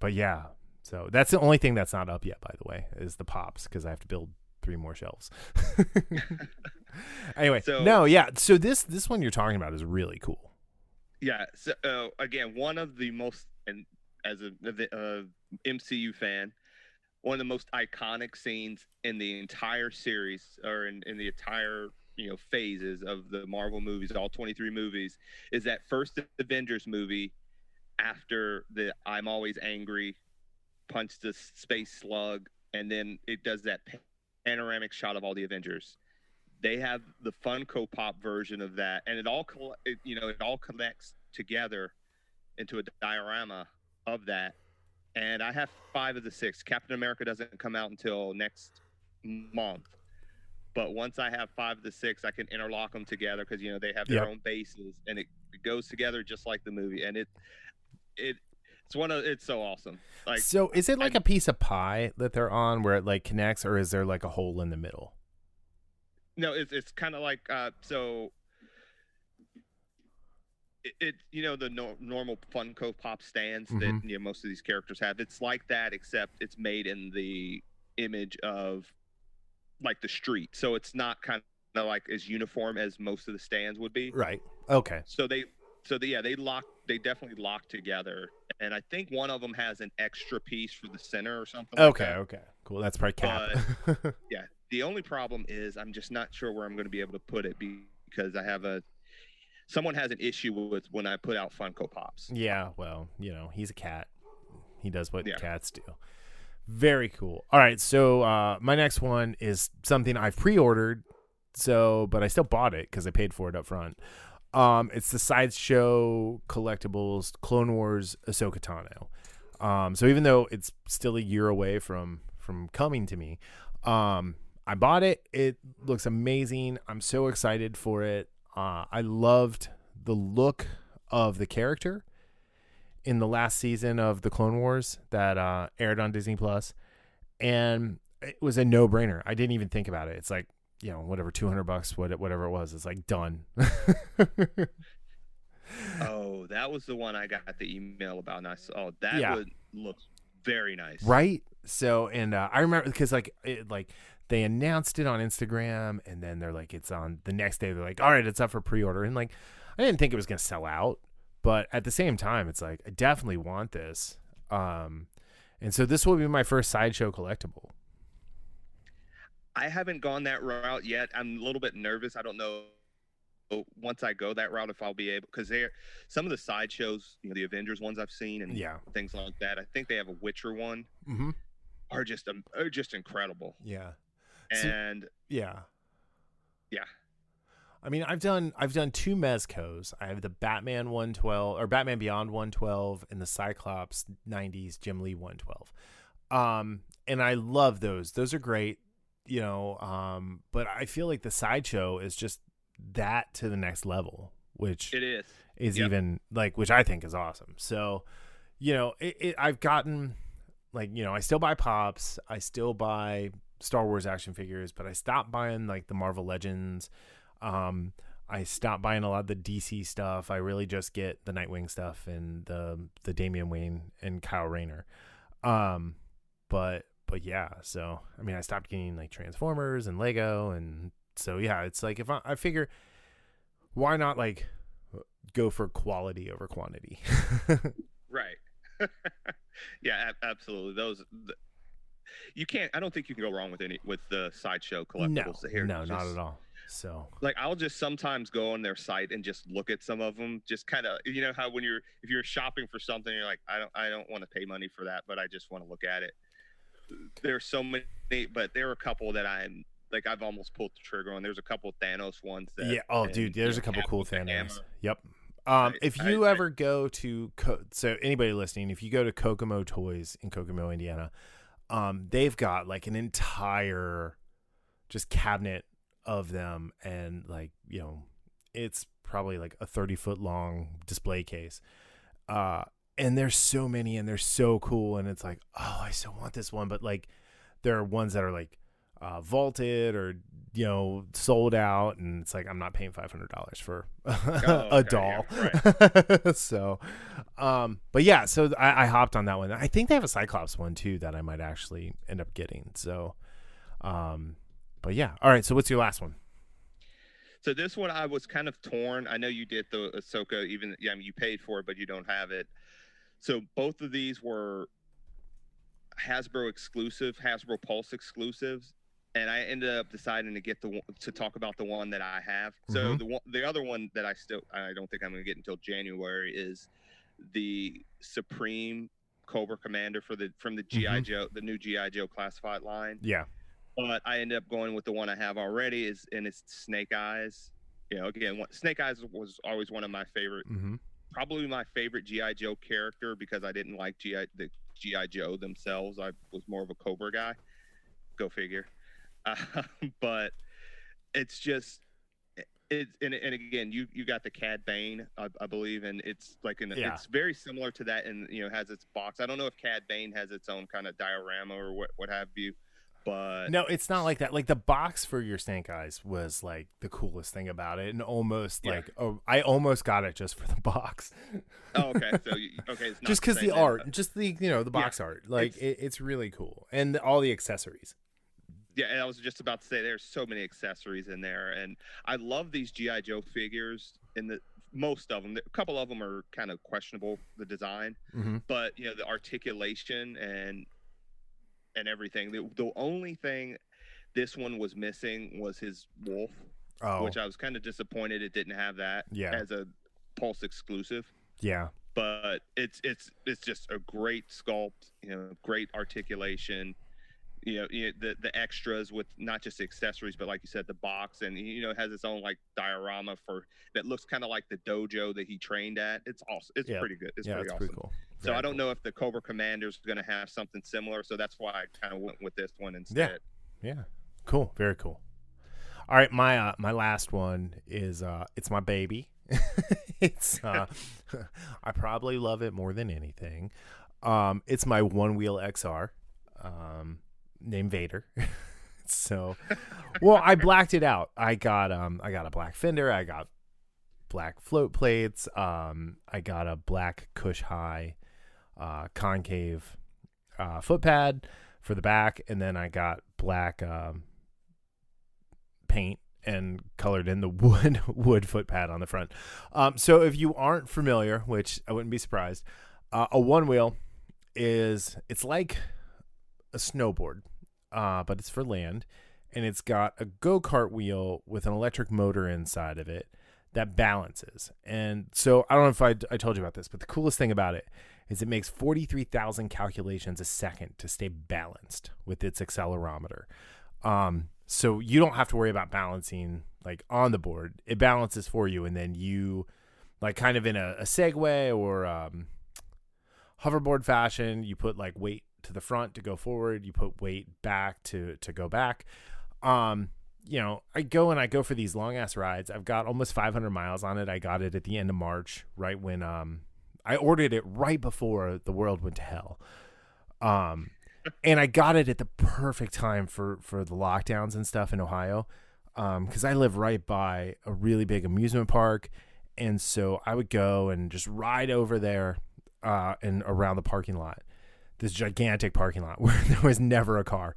but yeah. So that's the only thing that's not up yet, by the way, is the pops, because I have to build 3 more shelves. Anyway, So no, yeah. So this one you're talking about is really cool. yeah. So again, one of the most, and as a MCU fan, one of the most iconic scenes in the entire series, or in the entire phases of the Marvel movies, all 23 movies, is that first Avengers movie after the "I'm always angry" punch the space slug, and then it does that panoramic shot of all the Avengers. They have the Funko Pop version of that, and it all connects together into a diorama of that. And I have 5 of the 6. Captain America doesn't come out until next month. But once I have 5 of the 6, I can interlock them together because they have their own bases, and it goes together just like the movie. And it's so awesome. Like, so is it like a piece of pie that they're on where it like connects, or is there like a hole in the middle? No, it's kind of like so. The normal Funko Pop stands that most of these characters have. It's like that, except it's made in the image of like the street, so it's not kind of like as uniform as most of the stands would be. Right. Okay. So they definitely lock together, and I think one of them has an extra piece for the center or something. Okay. Cool. That's probably Cap. But, yeah. The only problem is I'm just not sure where I'm going to be able to put it because someone has an issue with when I put out Funko Pops. Yeah. Well, he's a cat. He does what cats do. Very cool. All right. So my next one is something I've pre-ordered. But I still bought it because I paid for it up front. It's the Sideshow Collectibles Clone Wars Ahsoka Tano. So even though it's still a year away from coming to me, I bought it. It looks amazing. I'm so excited for it. I loved the look of the character in the last season of the Clone Wars that aired on Disney Plus, and it was a no-brainer. I didn't even think about it. It's like, whatever, $200, whatever it was. It's like done. Oh, that was the one I got the email about, and I saw that looks very nice, right? So, and I remember because they announced it on Instagram, and then they're like, it's on the next day. They're like, all right, it's up for pre-order, and like, I didn't think it was gonna sell out, but at the same time, it's like I definitely want this. And so this will be my first Sideshow collectible. I haven't gone that route yet. I'm a little bit nervous. I don't know once I go that route if I'll be able, because some of the Sideshows, the Avengers ones I've seen and things like that. I think they have a Witcher one. Are just incredible. Yeah. And yeah. I mean, I've done 2 Mezcos. I have the Batman 112 or Batman Beyond 112 and the Cyclops 90s Jim Lee 112. And I love those. Those are great. But I feel like the Sideshow is just that to the next level, which it is even like, which I think is awesome. So, I've gotten I still buy Pops, I still buy Star Wars action figures, but I stopped buying like the Marvel Legends. I stopped buying a lot of the DC stuff. I really just get the Nightwing stuff and the Damian Wayne and Kyle Rayner. But yeah, so I mean, I stopped getting like Transformers and Lego, and so yeah, it's like if I figure, why not like go for quality over quantity? Right. Yeah, absolutely. You can't. I don't think you can go wrong with the Sideshow collectibles. No, not at all. So like, I'll just sometimes go on their site and just look at some of them. Just kind of, how if you're shopping for something, you're like, I don't want to pay money for that, but I just want to look at it. There's so many, but there are a couple that I've almost pulled the trigger on. There's a couple Thanos ones that. Yeah. Oh, dude, there's a couple cool Thanos. Yep. If you ever go to so anybody listening, if you go to Kokomo Toys in Kokomo, Indiana, they've got like an entire just cabinet of them, and like it's probably like a 30-foot long display case. And there's so many, and they're so cool, and it's like, oh, I so want this one, but like there are ones that are like vaulted or sold out, and it's like I'm not paying $500 for a doll. Yeah, right. So but yeah, so I hopped on that one. I think they have a Cyclops one too that I might actually end up getting. So but yeah, all right, so what's your last one? So this one I was kind of torn. I know you did the Ahsoka, you paid for it, but you don't have it. So both of these were Hasbro Pulse exclusives, and I ended up deciding to talk about the one that I have. So the other one that I don't think I'm going to get until January is the Supreme Cobra Commander from the GI Joe, the new GI Joe classified line. Yeah. But I ended up going with the one I have already, and it's Snake Eyes. Again, Snake Eyes was always one of my favorite probably my favorite GI Joe character because I didn't like the GI Joe themselves. I was more of a Cobra guy. Go figure. Uh, but it's just it's and again you got the Cad Bane I believe, and it's like it's very similar to that, and has its box. I don't know if Cad Bane has its own kind of diorama or what have you, but no, it's not like that. Like the box for your Snake Eyes was like the coolest thing about it, and almost like I almost got it just for the box. Oh, okay. So okay, it's not just because the art, but... just the the box art, like it's really cool, and all the accessories. Yeah, and I was just about to say there's so many accessories in there, and I love these GI Joe figures. Most of them, a couple of them are kind of questionable, the design, but the articulation and everything. The only thing this one was missing was his wolf, which I was kind of disappointed it didn't have that as a Pulse exclusive. Yeah, but it's just a great sculpt, great articulation. The extras with not just accessories, but like you said, the box, and it has its own like diorama that looks kind of like the dojo that he trained at. It's awesome. It's pretty good. It's pretty awesome. Pretty cool. So I don't know if the Cobra Commander's going to have something similar. So that's why I kind of went with this one instead. Yeah. Cool. Very cool. All right. My last one is it's my baby. It's I probably love it more than anything. It's my One Wheel XR. Named Vader. So, well, I blacked it out. I got a black fender. I got black float plates. I got a black Cush High concave foot pad for the back, and then I got black paint and colored in the wood foot pad on the front. So if you aren't familiar, which I wouldn't be surprised, a one wheel it's like a snowboard, but it's for land, and it's got a go-kart wheel with an electric motor inside of it that balances. And so I don't know if I told you about this, but the coolest thing about it is it makes 43,000 calculations a second to stay balanced with its accelerometer. So you don't have to worry about balancing like on the board. It balances for you, and then you like kind of in a Segway or hoverboard fashion, you put like weight to the front to go forward, you put weight back to go back. I go for these long ass rides. I've got almost 500 miles on it. I got it at the end of March, right when I ordered it right before the world went to hell. And I got it at the perfect time for the lockdowns and stuff in Ohio, because I live right by a really big amusement park, and so I would go and just ride over there and around the parking lot, this gigantic parking lot where there was never a car.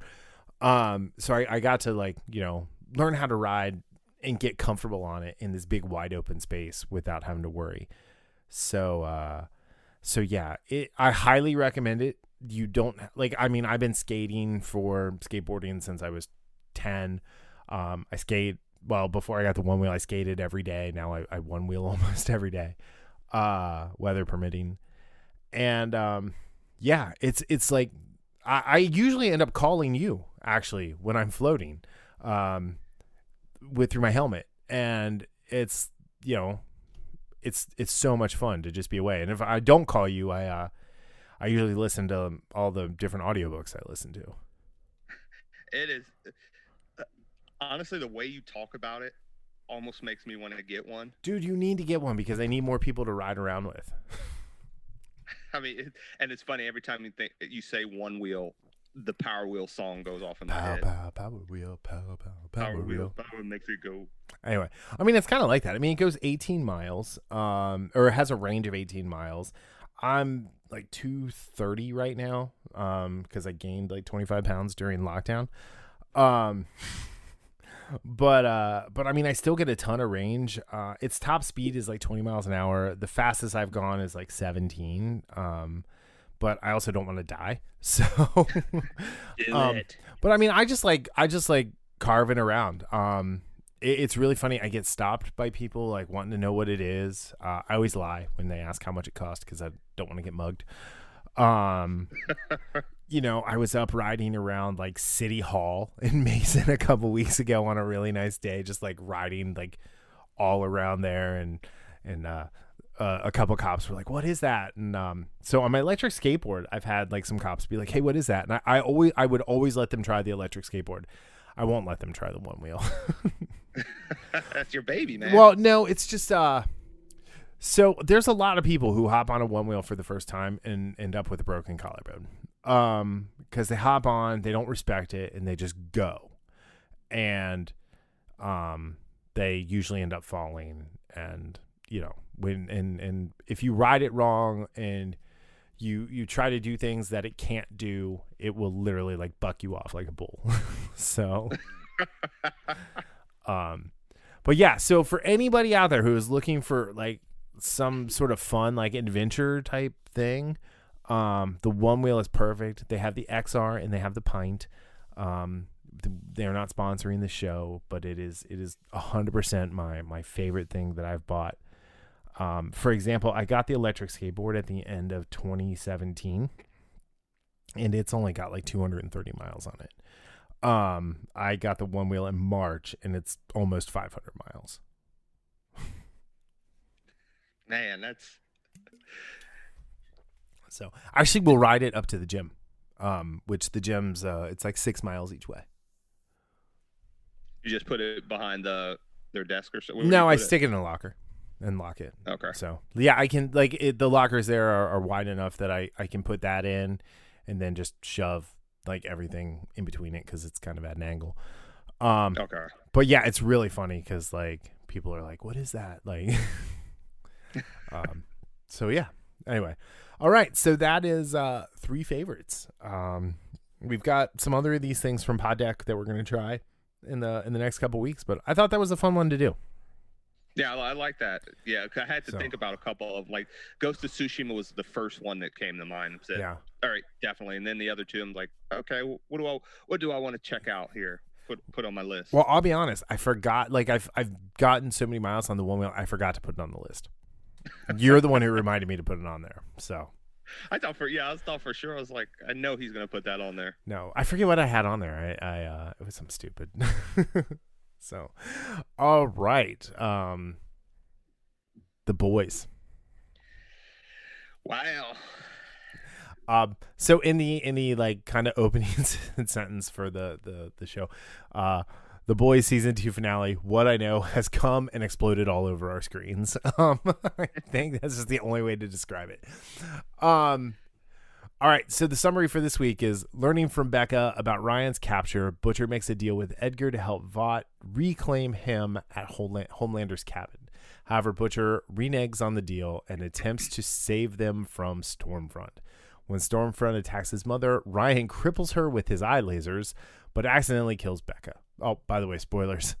So I got to learn how to ride and get comfortable on it in this big wide open space without having to worry. So yeah, I highly recommend it. You don't I've been skateboarding since I was 10. I skate, before I got the one wheel, I skated every day. Now I one wheel almost every day, weather permitting. And, it's like, I usually end up calling you actually when I'm floating, through my helmet, and it's so much fun to just be away. And if I don't call you, I usually listen to all the different audiobooks I listen to. It is honestly, the way you talk about it almost makes me want to get one. Dude, you need to get one because I need more people to ride around with. I mean, and it's funny, every time you say one wheel, the Power Wheel song goes off in my head. Power wheel, power wheel. Power makes it go. Anyway, I mean, it's kind of like that. I mean, it goes 18 miles, or it has a range of 18 miles. I'm like 230 right now, because I gained like 25 pounds during lockdown. But I mean, I still get a ton of range. Its top speed is like 20 miles an hour. The fastest I've gone is like 17. But I also don't want to die. So, but I mean, I just like carving around. It's really funny. I get stopped by people like wanting to know what it is. I always lie when they ask how much it costs because I don't want to get mugged. I was up riding around like City Hall in Mason a couple weeks ago on a really nice day, just like riding like all around there, and a couple cops were like, "What is that?" And so on my electric skateboard, I've had like some cops be like, "Hey, what is that?" And I would always let them try the electric skateboard. I won't let them try the one wheel. That's your baby, man. Well, no, it's just so there's a lot of people who hop on a one wheel for the first time and end up with a broken collarbone. Because they hop on, they don't respect it, and they just go, and they usually end up falling, and and if you ride it wrong and you try to do things that it can't do, it will literally like buck you off like a bull. So but yeah, so for anybody out there who is looking for like some sort of fun like adventure type thing, the one wheel is perfect. They have the XR and they have the Pint. They're not sponsoring the show, but it is 100% my favorite thing that I've bought. For example, I got the electric skateboard at the end of 2017, and it's only got like 230 miles on it. I got the one wheel in March, and it's almost 500 miles. Man, that's... So actually we'll ride it up to the gym, which the gym's, it's like 6 miles each way. You just put it behind their desk or something? No, I stick it in a locker and lock it. Okay. So yeah, I can the lockers there are wide enough that I can put that in and then just shove like everything in between it because it's kind of at an angle. Okay. But yeah, it's really funny because like people are like, "What is that?" Like, so yeah. Anyway, all right. So that is 3 favorites. We've got some other of these things from PodDecks that we're going to try in the next couple weeks, but I thought that was a fun one to do. Yeah, I like that. Yeah, 'cause I had to think about a couple of like Ghost of Tsushima was the first one that came to mind. And said, yeah. All right, definitely. And then the other two, I'm like, okay, what do I want to check out here? Put on my list. Well, I'll be honest. I forgot. Like I've gotten so many miles on the one wheel. I forgot to put it on the list. You're the one who reminded me to put it on there. So I thought for sure. I was like, I know he's gonna put that on there. No, I forget what I had on there. I it was something stupid. So, all right. The Boys. Wow. So in the like kind of opening sentence for the show, The Boys season 2 finale, What I Know, has come and exploded all over our screens. I think that's just the only way to describe it. All right, so the summary for this week is learning from Becca about Ryan's capture. Butcher makes a deal with Edgar to help Vought reclaim him at Homelander's cabin. However, Butcher reneges on the deal and attempts to save them from Stormfront. When Stormfront attacks his mother, Ryan cripples her with his eye lasers, but accidentally kills Becca. Oh, by the way, spoilers.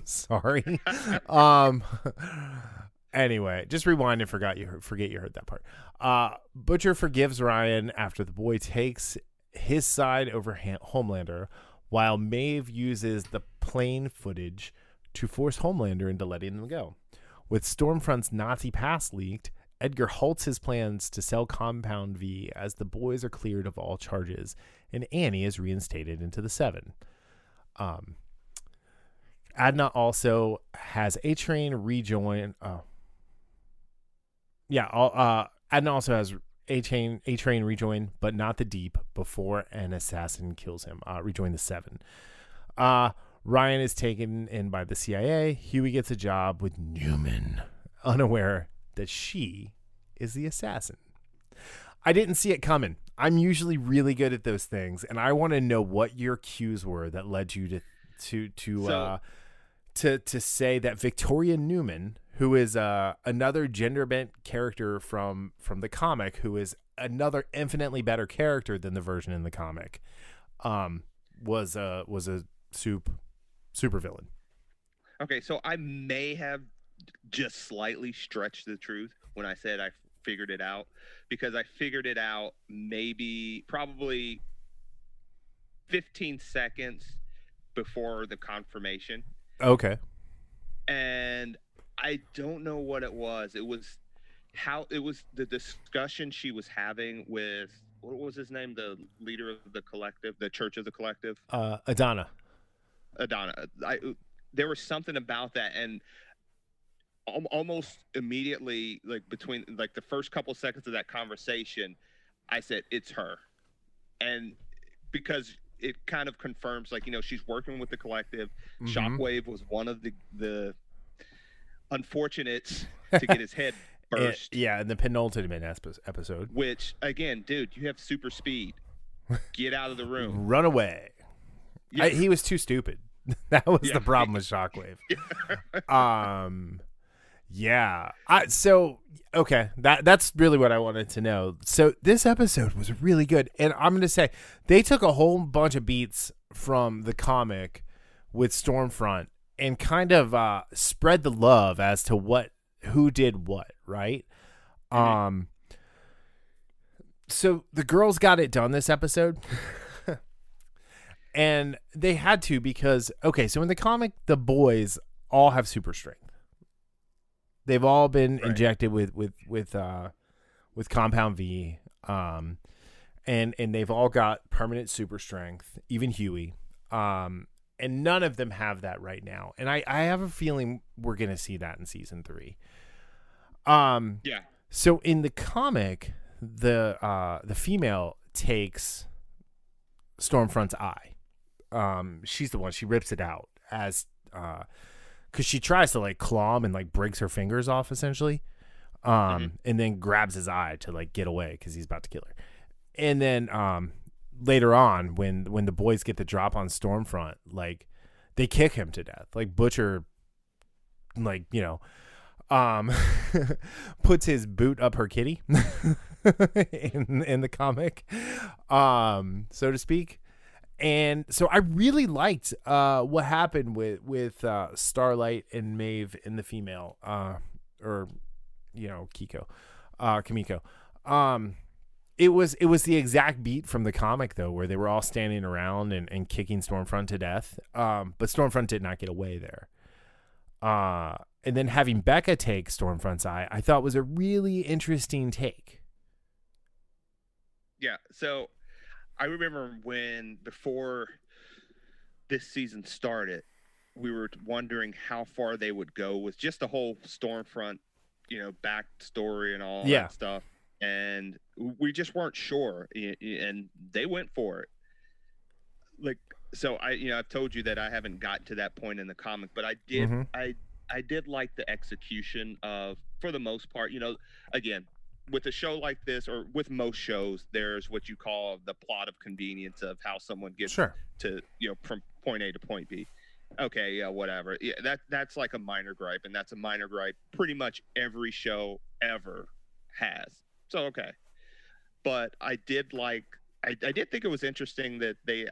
Sorry. Anyway, just rewind and forget you heard that part. Butcher forgives Ryan after the boy takes his side over Homelander, while Maeve uses the plane footage to force Homelander into letting them go. With Stormfront's Nazi past leaked, Edgar halts his plans to sell Compound V as the boys are cleared of all charges, and Annie is reinstated into the Seven. Adna also has A-Train rejoin. Adna also has A-Train rejoin, but not the Deep, before an assassin kills him. Rejoin the Seven. Ryan is taken in by the CIA. Huey gets a job with Newman, unaware that she is the assassin. I didn't see it coming. I'm usually really good at those things, and I want to know what your cues were that led you to say that Victoria Newman, who is another gender bent character from the comic, who is another infinitely better character than the version in the comic, was a super villain. Okay, so I may have just slightly stretched the truth when I said I figured it out, because I figured it out probably 15 seconds before the confirmation. Okay. And I don't know what it was. It was the discussion she was having with, what was his name? The leader of the collective, the Church of the Collective? Adana. There was something about that, and almost immediately, like between like the first couple seconds of that conversation, I said it's her, and because it kind of confirms, like, she's working with the collective. Mm-hmm. Shockwave was one of the unfortunates to get his head burst. Yeah, in the penultimate episode. Which, again, dude, you have super speed. Get out of the room. Run away. Yeah. He was too stupid. That was the problem with Shockwave. Yeah. So okay, that's really what I wanted to know. So this episode was really good, and I'm gonna say they took a whole bunch of beats from the comic with Stormfront and kind of spread the love as to who did what, right? Mm-hmm. So the girls got it done this episode. And they had to because, okay, so in the comic, the boys all have super strength. They've all been injected with Compound V, and they've all got permanent super strength, even Huey. And none of them have that right now. And I have a feeling we're gonna see that in season 3. Yeah. So in the comic, the female takes Stormfront's eye. She's the one, she rips it out as because she tries to like claw him and like breaks her fingers off essentially, and then grabs his eye to like get away because he's about to kill her. And then later on, when the boys get the drop on Stormfront, like they kick him to death, like Butcher, like puts his boot up her kitty in the comic, so to speak. And so I really liked what happened with Starlight and Maeve and the female, or Kimiko. It was the exact beat from the comic though, where they were all standing around and kicking Stormfront to death. But Stormfront did not get away there. And then having Becca take Stormfront's eye, I thought was a really interesting take. Yeah. So I remember before this season started, we were wondering how far they would go with just the whole Stormfront, backstory and all that stuff. And we just weren't sure, and they went for it. Like, so I've told you that I haven't gotten to that point in the comic, but I did, I did like the execution of, for the most part, again, with a show like this, or with most shows, there's what you call the plot of convenience of how someone gets to, from point A to point B. Okay, yeah, whatever. Yeah, that's like a minor gripe, and that's a minor gripe pretty much every show ever has. So, okay. But I did think it was interesting that they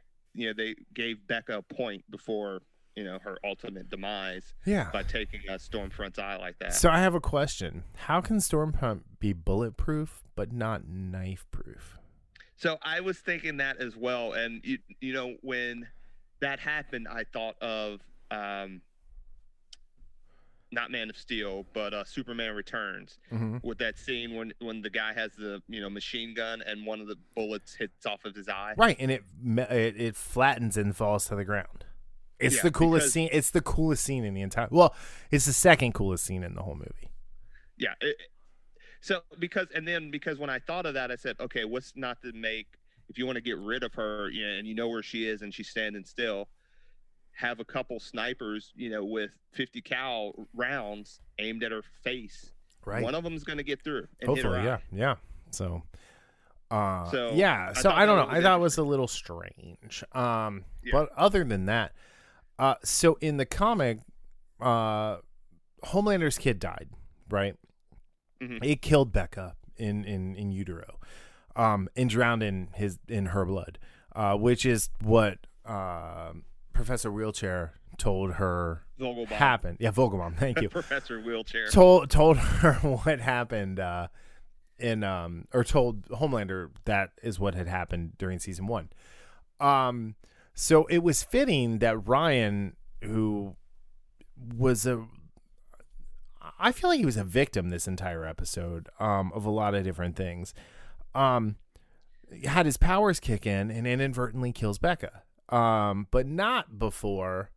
gave Becca a point before, her ultimate demise by taking a Stormfront's eye like that. So I have a question. How can Stormfront be bulletproof but not knife proof? So I was thinking that as well. And, when that happened, I thought of not Man of Steel, but Superman Returns, with that scene when the guy has the machine gun and one of the bullets hits off of his eye. Right, and it flattens and falls to the ground. It's the coolest scene. It's the coolest scene in the entire. Well, it's the second coolest scene in the whole movie. Yeah. Because when I thought of that, I said, okay, what's not to make, if you want to get rid of her, and you know where she is and she's standing still, have a couple snipers, with 50 cal rounds aimed at her face. Right. One of them is going to get through. And hopefully, hit her eye. Yeah. So I don't know. I thought it was a little strange. But other than that, so in the comic, Homelander's kid died, right? It killed Becca in utero, and drowned in her blood, which is what Professor Wheelchair told her happened. Yeah, Vogelbaum. Thank you. Professor Wheelchair told her what happened, or told Homelander that is what had happened during season 1. So it was fitting that Ryan, who was I feel like he was a victim this entire episode, of a lot of different things, had his powers kick in and inadvertently kills Becca. But not before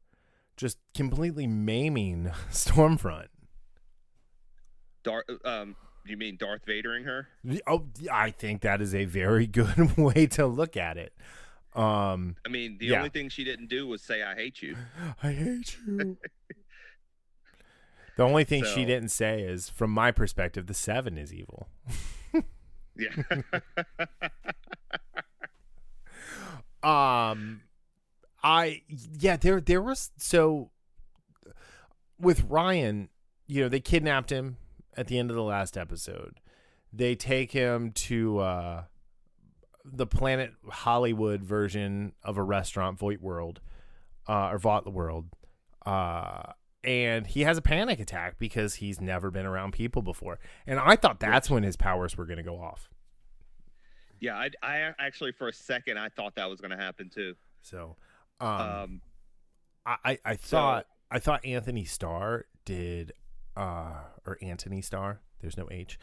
just completely maiming Stormfront. You mean Darth Vadering her? Oh, I think that is a very good way to look at it. I mean, the only thing she didn't do was say, "I hate you." I hate you. The only thing she didn't say is, from my perspective, the 7 is evil. Yeah. There was, so with Ryan, they kidnapped him at the end of the last episode. They take him to the Planet Hollywood version of a restaurant, Voight World, or Vought World. And he has a panic attack because he's never been around people before. And I thought that's when his powers were going to go off. Yeah, I actually, for a second, I thought that was going to happen too. So, I thought Anthony Starr did, or Anthony Starr, there's no H,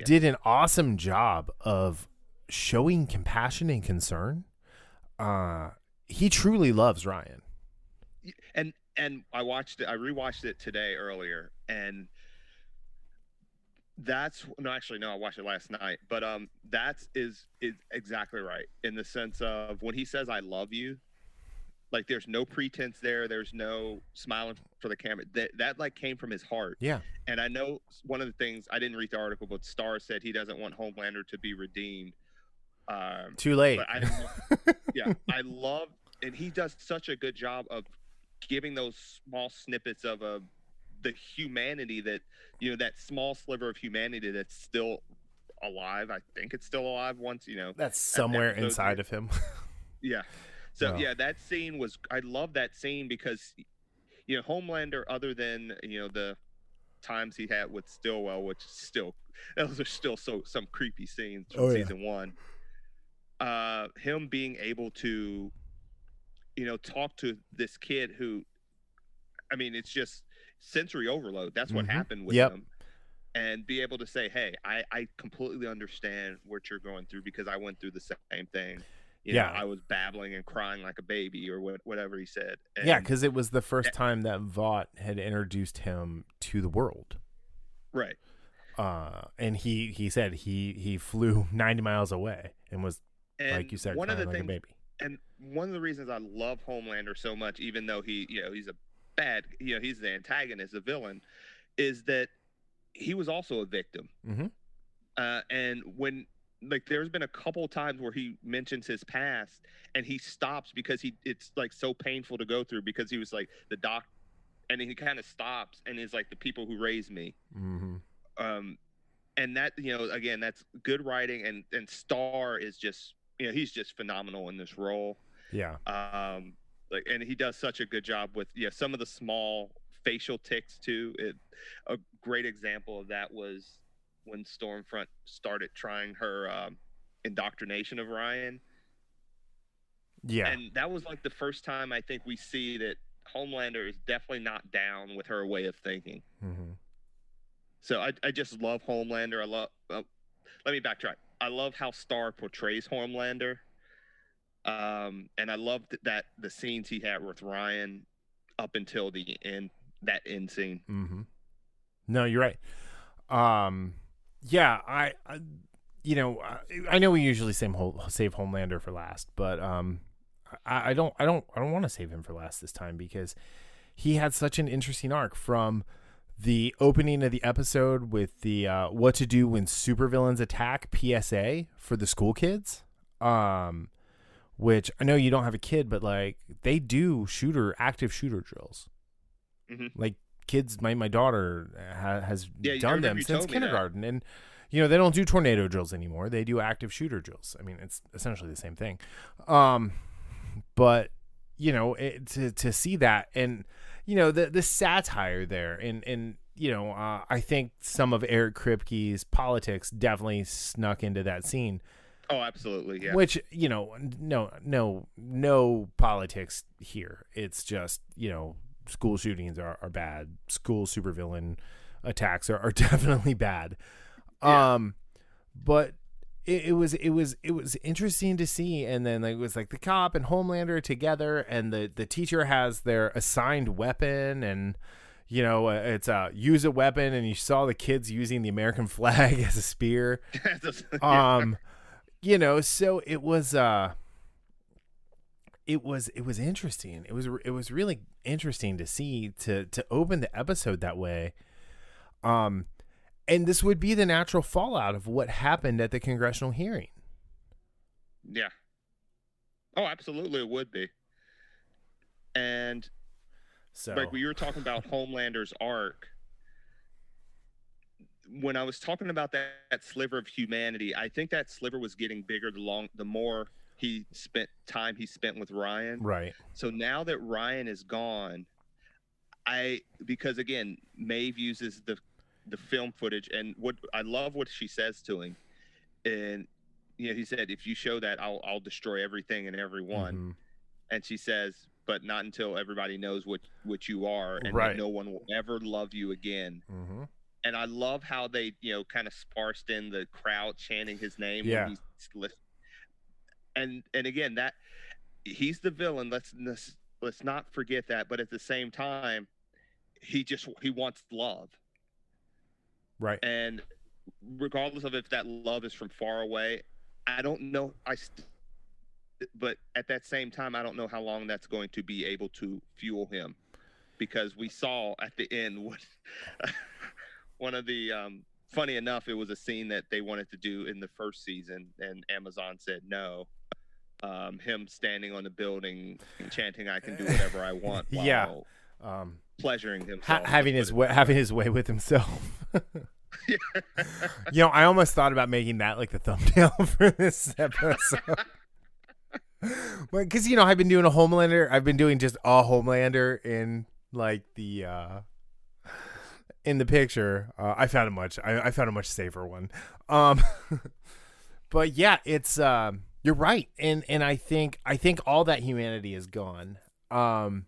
did an awesome job of showing compassion and concern. He truly loves Ryan. And I rewatched it today earlier, and I watched it last night, but is exactly right, in the sense of when he says "I love you," like there's no pretense there, there's no smiling for the camera. That like came from his heart. Yeah. And I know one of the things, I didn't read the article, but Starr said he doesn't want Homelander to be redeemed. Too late. But I love, and he does such a good job of giving those small snippets of the humanity that, that small sliver of humanity that's still alive. I think it's still alive once, that's somewhere inside of him. Yeah. So that scene I love that scene because, Homelander, other than, the times he had with Stillwell, which those are still some creepy scenes from season 1. Him being able to, talk to this kid who, I mean, it's just sensory overload. That's what happened with him. And be able to say, hey, I completely understand what you're going through because I went through the same thing. You know, I was babbling and crying like a baby, or whatever he said. And, because it was the first time that Vought had introduced him to the world. Right. And he said he flew 90 miles away and was, like you said, crying like a baby. And one of the reasons I love Homelander so much, even though he's a bad, he's the antagonist, the villain, is that he was also a victim. Mm-hmm. And when, like, there's been a couple times where he mentions his past and he stops because it's like so painful to go through, because he was like the doc, and he kind of stops and is like, the people who raised me. Mm-hmm. And that, again, that's good writing, and Starr is just, he's just phenomenal in this role. Yeah. And he does such a good job with some of the small facial tics too. A great example of that was when Stormfront started trying her indoctrination of Ryan. Yeah. And that was like the first time I think we see that Homelander is definitely not down with her way of thinking. Mm-hmm. So I just love Homelander. I love. Let me backtrack. I love how Starr portrays Homelander. And I loved that the scenes he had with Ryan up until the end, that end scene. Mm-hmm. No, you're right. I know we usually save Homelander for last, but I don't want to save him for last this time, because he had such an interesting arc from the opening of the episode with the what to do when supervillains attack PSA for the school kids, which I know you don't have a kid, but like they do active shooter drills. Mm-hmm. Like kids, my daughter has done them since kindergarten, and they don't do tornado drills anymore. They do active shooter drills. I mean, it's essentially the same thing. But to see that, and the satire there, and I think some of Eric Kripke's politics definitely snuck into that scene. Oh, absolutely, yeah. Which no politics here. It's just school shootings are bad. School supervillain attacks are definitely bad. Yeah. But it was interesting to see, and then it was like the cop and Homelander together, and the teacher has their assigned weapon, and it's use a weapon, and you saw the kids using the American flag as a spear. So it was interesting. It was really interesting to see to open the episode that way. And this would be the natural fallout of what happened at the congressional hearing. Yeah. Oh, absolutely, it would be. And so, like we were talking about Homelander's arc, when I was talking about that sliver of humanity, I think that sliver was getting bigger the more he spent with Ryan. Right. So now that Ryan is gone, because again, Maeve uses the film footage, and what I love what she says to him, and he said, if you show that, I'll destroy everything and everyone. Mm-hmm. And she says, but not until everybody knows what you are, and right. that no one will ever love you again. Mm-hmm. And I love how they, kind of sparsed in the crowd chanting his name. Yeah. When he's and again, that he's the villain. Let's not forget that. But at the same time, he wants love. Right. And regardless of if that love is from far away, I don't know. But at that same time, I don't know how long that's going to be able to fuel him, because we saw at the end what one of the funny enough, it was a scene that they wanted to do in the first season, and Amazon said no. Him standing on the building and chanting, "I can do whatever I want," while pleasuring himself, having his way with himself. I almost thought about making that like the thumbnail for this episode. Because I've been doing a Homelander. I've been doing just a Homelander in like the in the picture. I found a much safer one. But yeah, it's you're right, and I think all that humanity is gone. I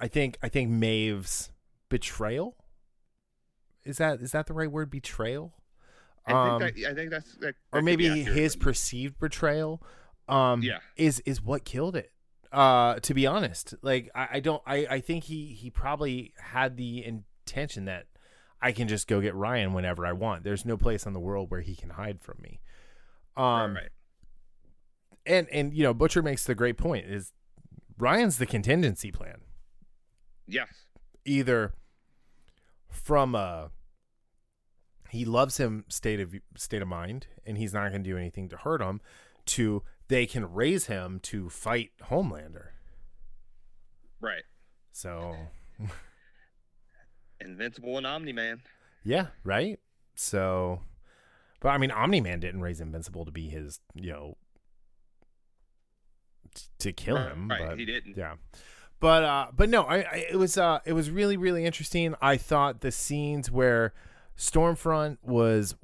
think Maeve's betrayal. Is that the right word? Betrayal. I think that's or maybe his perceived betrayal. Is what killed it. To be honest, like I think he probably had the intention that I can just go get Ryan whenever I want. There's no place in the world where he can hide from me. Right. And Butcher makes the great point is Ryan's the contingency plan. Yes. Either from he loves him state of mind, and he's not going to do anything to hurt him, to they can raise him to fight Homelander. Right. So Invincible and Omni-Man. Yeah, right? So, but I mean, Omni-Man didn't raise Invincible to be his, to kill him. Right, but, he didn't. Yeah. But no, it was really, really interesting. I thought the scenes where Stormfront was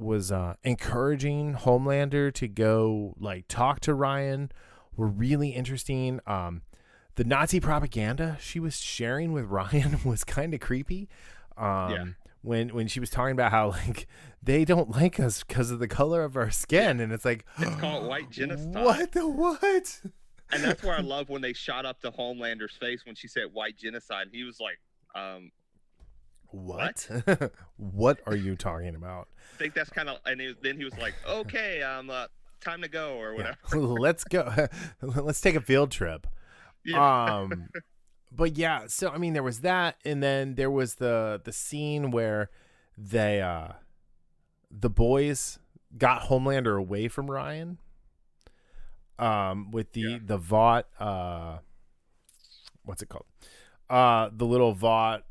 encouraging Homelander to go like talk to Ryan were really interesting. The Nazi propaganda she was sharing with Ryan was kind of creepy. When she was talking about how like they don't like us because of the color of our skin, and it's like it's called white genocide. What the what? And that's where I love when they shot up to Homelander's face when she said white genocide. And he was like, what? What are you talking about? I think that's kind of, and then he was like, okay, time to go or whatever. Yeah. Let's go. Let's take a field trip. Yeah. But yeah, so I mean, there was that, and then there was the scene where they the boys got Homelander away from Ryan. With the Vought, what's it called? The little Vought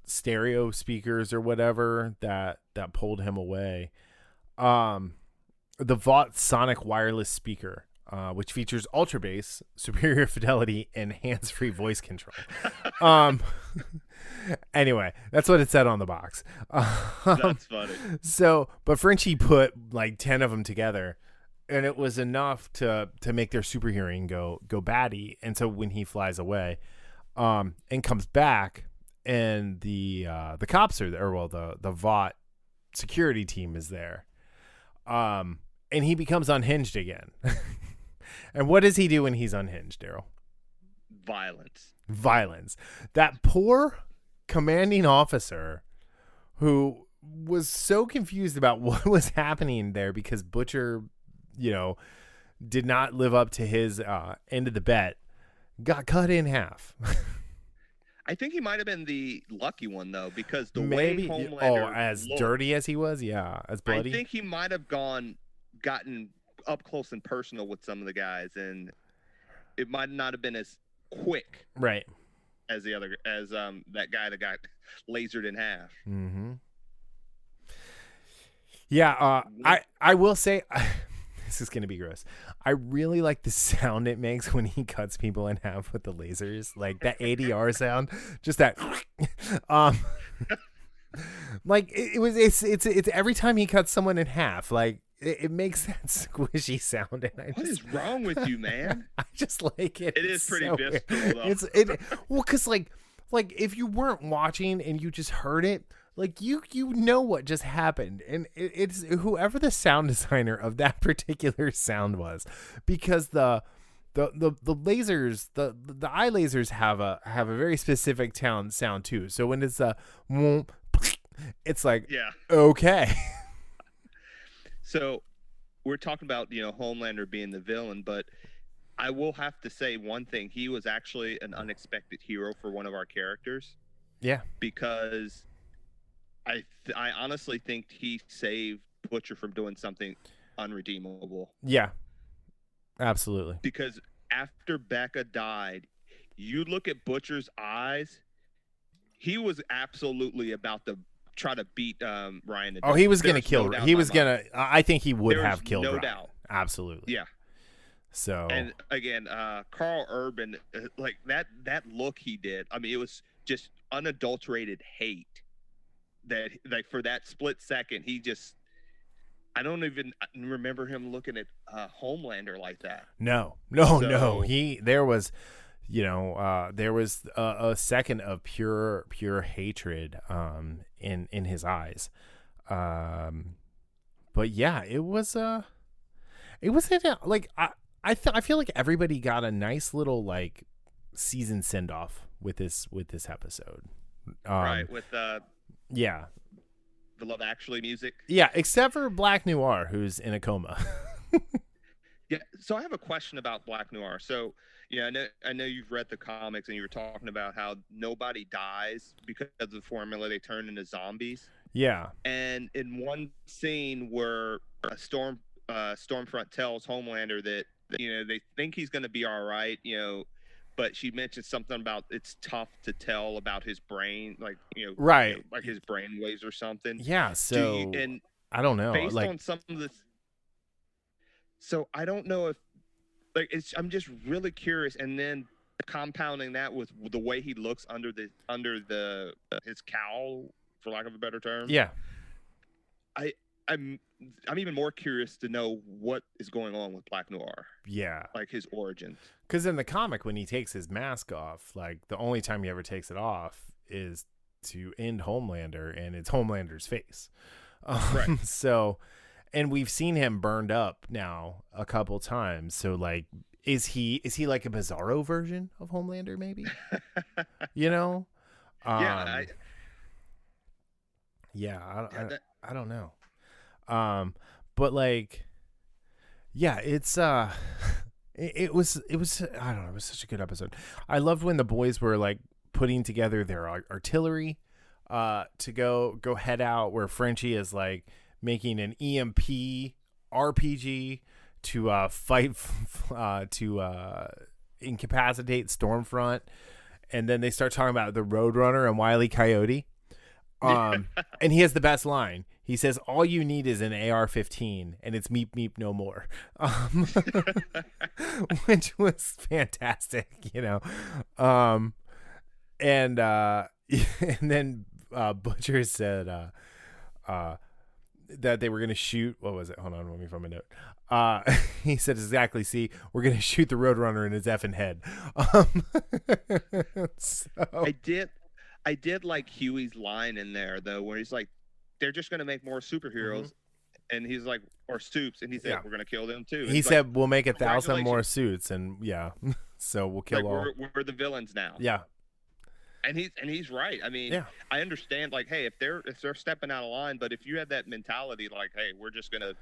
stereo speakers or whatever that pulled him away. The Vought sonic wireless speaker, which features ultra bass, superior fidelity, and hands-free voice control. Anyway, that's what it said on the box. That's funny. So, but Frenchie put like 10 of them together, and it was enough to make their super hearing go batty. And so when he flies away, and comes back, and the cops are there, well, the Vought security team is there, and he becomes unhinged again. And what does he do when he's unhinged, Darryl? Violence. That poor commanding officer who was so confused about what was happening there because Butcher, did not live up to his end of the bet, got cut in half. I think he might have been the lucky one though, because the Maybe. way Homelander as looked, dirty as he was, as bloody. I think he might have gotten up close and personal with some of the guys, and it might not have been as quick, right, as that guy that got lasered in half. Mm-hmm. Yeah, I will say, this is gonna be gross. I really like the sound it makes when he cuts people in half with the lasers, like that ADR sound, just that. Like it's every time he cuts someone in half, like it makes that squishy sound. And what is wrong with you, man? I just like it. It is pretty visceral, though. Well, because like if you weren't watching and you just heard it, like you know what just happened, and it's whoever the sound designer of that particular sound was, because the lasers, the eye lasers have a very specific sound too. So when it's it's like, yeah, okay. So we're talking about Homelander being the villain, but I will have to say one thing: he was actually an unexpected hero for one of our characters. Yeah, because I honestly think he saved Butcher from doing something unredeemable. Yeah, absolutely. Because after Becca died, you look at Butcher's eyes, he was absolutely about to try to beat Ryan. Oh, he was going to kill. He was going to. I think he would have killed. No Ryan. doubt. Absolutely. Yeah. So. And again, Carl Urban, like that look he did. I mean, it was just unadulterated hate. That, like, for that split second, he just. I don't even remember him looking at Homelander like that. No. There was. There was a second of pure hatred in his eyes, but yeah, it was like I feel like everybody got a nice little like season send off with this episode, right? With yeah, the Love Actually music, yeah, except for Black Noir, who's in a coma. Yeah, so I have a question about Black Noir. So, yeah, I know you've read the comics, and you were talking about how nobody dies because of the formula, they turn into zombies. Yeah. And in one scene where Stormfront tells Homelander that they think he's going to be all right, but she mentions something about it's tough to tell about his brain, like right, like his brain waves or something. Yeah. So I don't know. Based on some of this. So I don't know if, like, I'm just really curious, and then compounding that with the way he looks under his cowl, for lack of a better term. Yeah. I'm even more curious to know what is going on with Black Noir. Yeah. Like his origin. Because in the comic, when he takes his mask off, like the only time he ever takes it off is to end Homelander, and it's Homelander's face. Right. So. And we've seen him burned up now a couple times. So, like, is he like a Bizarro version of Homelander? Maybe, Yeah. I don't know. But like, yeah, it's it was I don't know. It was such a good episode. I loved when the boys were like putting together their artillery, to go head out, where Frenchie is like making an EMP RPG to fight to incapacitate Stormfront, and then they start talking about the Roadrunner and Wile E. Coyote. And he has the best line. He says, "All you need is an AR-15, and it's meep meep no more," which was fantastic, And then Butcher said that they were going to shoot. What was it? Hold on, let me find my note. He said, exactly, see, we're going to shoot the Roadrunner in his effing head. So. I did like Huey's line in there, though, where he's like, they're just going to make more superheroes. Mm-hmm. And he's like, or suits. And he said, we're going to kill them, too. He said, like, we'll make 1,000 more suits. And, yeah, so we'll kill like all. We're the villains now. Yeah. and he's right. I mean, Yeah. I understand, like, hey, if they're stepping out of line, but if you have that mentality, like, hey, we're just gonna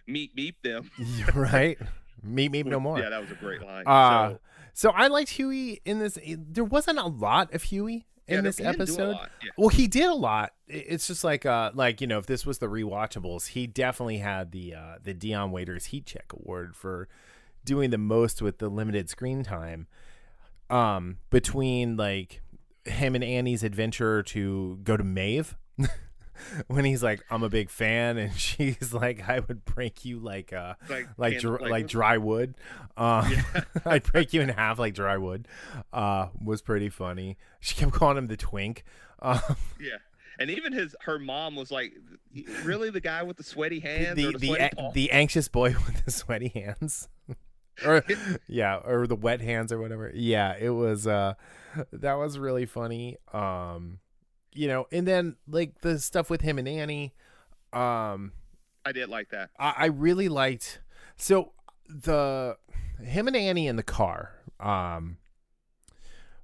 meet them. Right. Meep no more. Yeah, that was a great line. Uh, So so I liked Huey in this. There wasn't a lot of Huey yeah, in this he didn't do a episode. lot. Yeah. Well, he did a lot. It's just like if this was the rewatchables, he definitely had the Dion Waiters Heat Check Award for doing the most with the limited screen time. Between like him and Annie's adventure to go to Maeve. When he's like, I'm a big fan, and she's like, I would break you like dry wood. Yeah. I'd break you in half like dry wood. Was pretty funny. She kept calling him the twink. Yeah. And even her mom was like, really, the guy with the sweaty hands, or the anxious boy with the sweaty hands. Or or the wet hands or whatever. Yeah, it was that was really funny. And then like the stuff with him and Annie, I did like that. I really liked him and Annie in the car,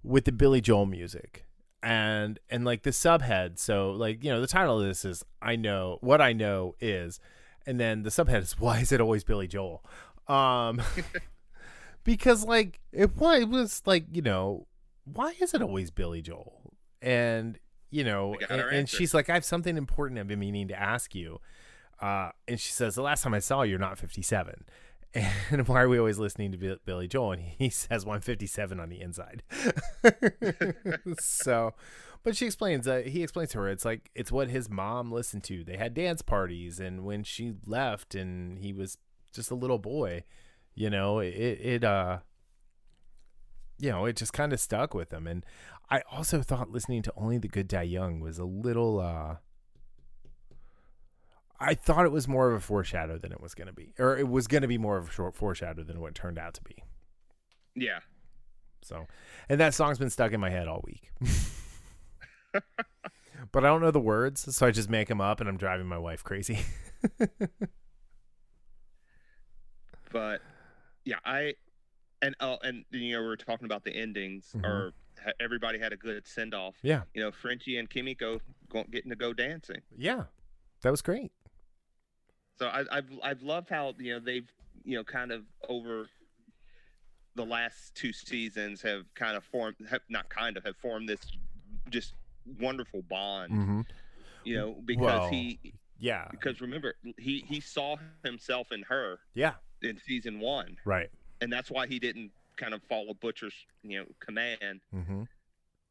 with the Billy Joel music and like the subhead. So like, the title of this is I Know What I Know Is, and then the subhead is Why Is It Always Billy Joel? Because like it was like, why is it always Billy Joel? And and she's like, I have something important I've been meaning to ask you. And she says, the last time I saw you, you're not 57. And why are we always listening to Billy Joel? And he says, well, I'm 57 on the inside. So, but he explains to her, it's like, it's what his mom listened to. They had dance parties. And when she left and he was just a little boy, it just kind of stuck with him. And I also thought listening to Only the Good Die Young was a little, I thought it was more of a foreshadow than it was going to be, or it was going to be more of a short foreshadow than what it turned out to be. Yeah. So, and that song's been stuck in my head all week, but I don't know the words. So I just make them up and I'm driving my wife crazy. But yeah, and we were talking about the endings, Mm-hmm. or everybody had a good send off. Yeah. Frenchie and Kimiko getting to go dancing. Yeah, that was great. So I've loved how they've kind of over the last two seasons have formed this just wonderful bond. Mm-hmm. Because yeah, because remember he saw himself in her. Yeah. In season 1. Right. And that's why he didn't kind of follow Butcher's command. Mm-hmm.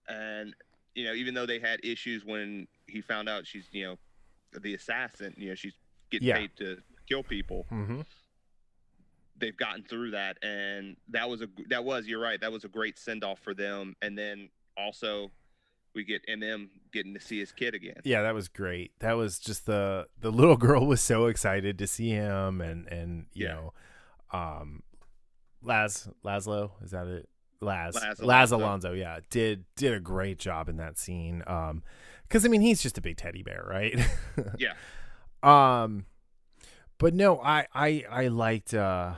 And even though they had issues when he found out she's the assassin, she's getting paid to kill people. Mm-hmm. They've gotten through that, and you're right, that was a great send off for them. And then also we get getting to see his kid again. Yeah, that was great. That was just the little girl was so excited to see him, and Laszlo, is that it? Laz Alonso, yeah, did a great job in that scene. Because he's just a big teddy bear, right? Yeah. But no, I liked. I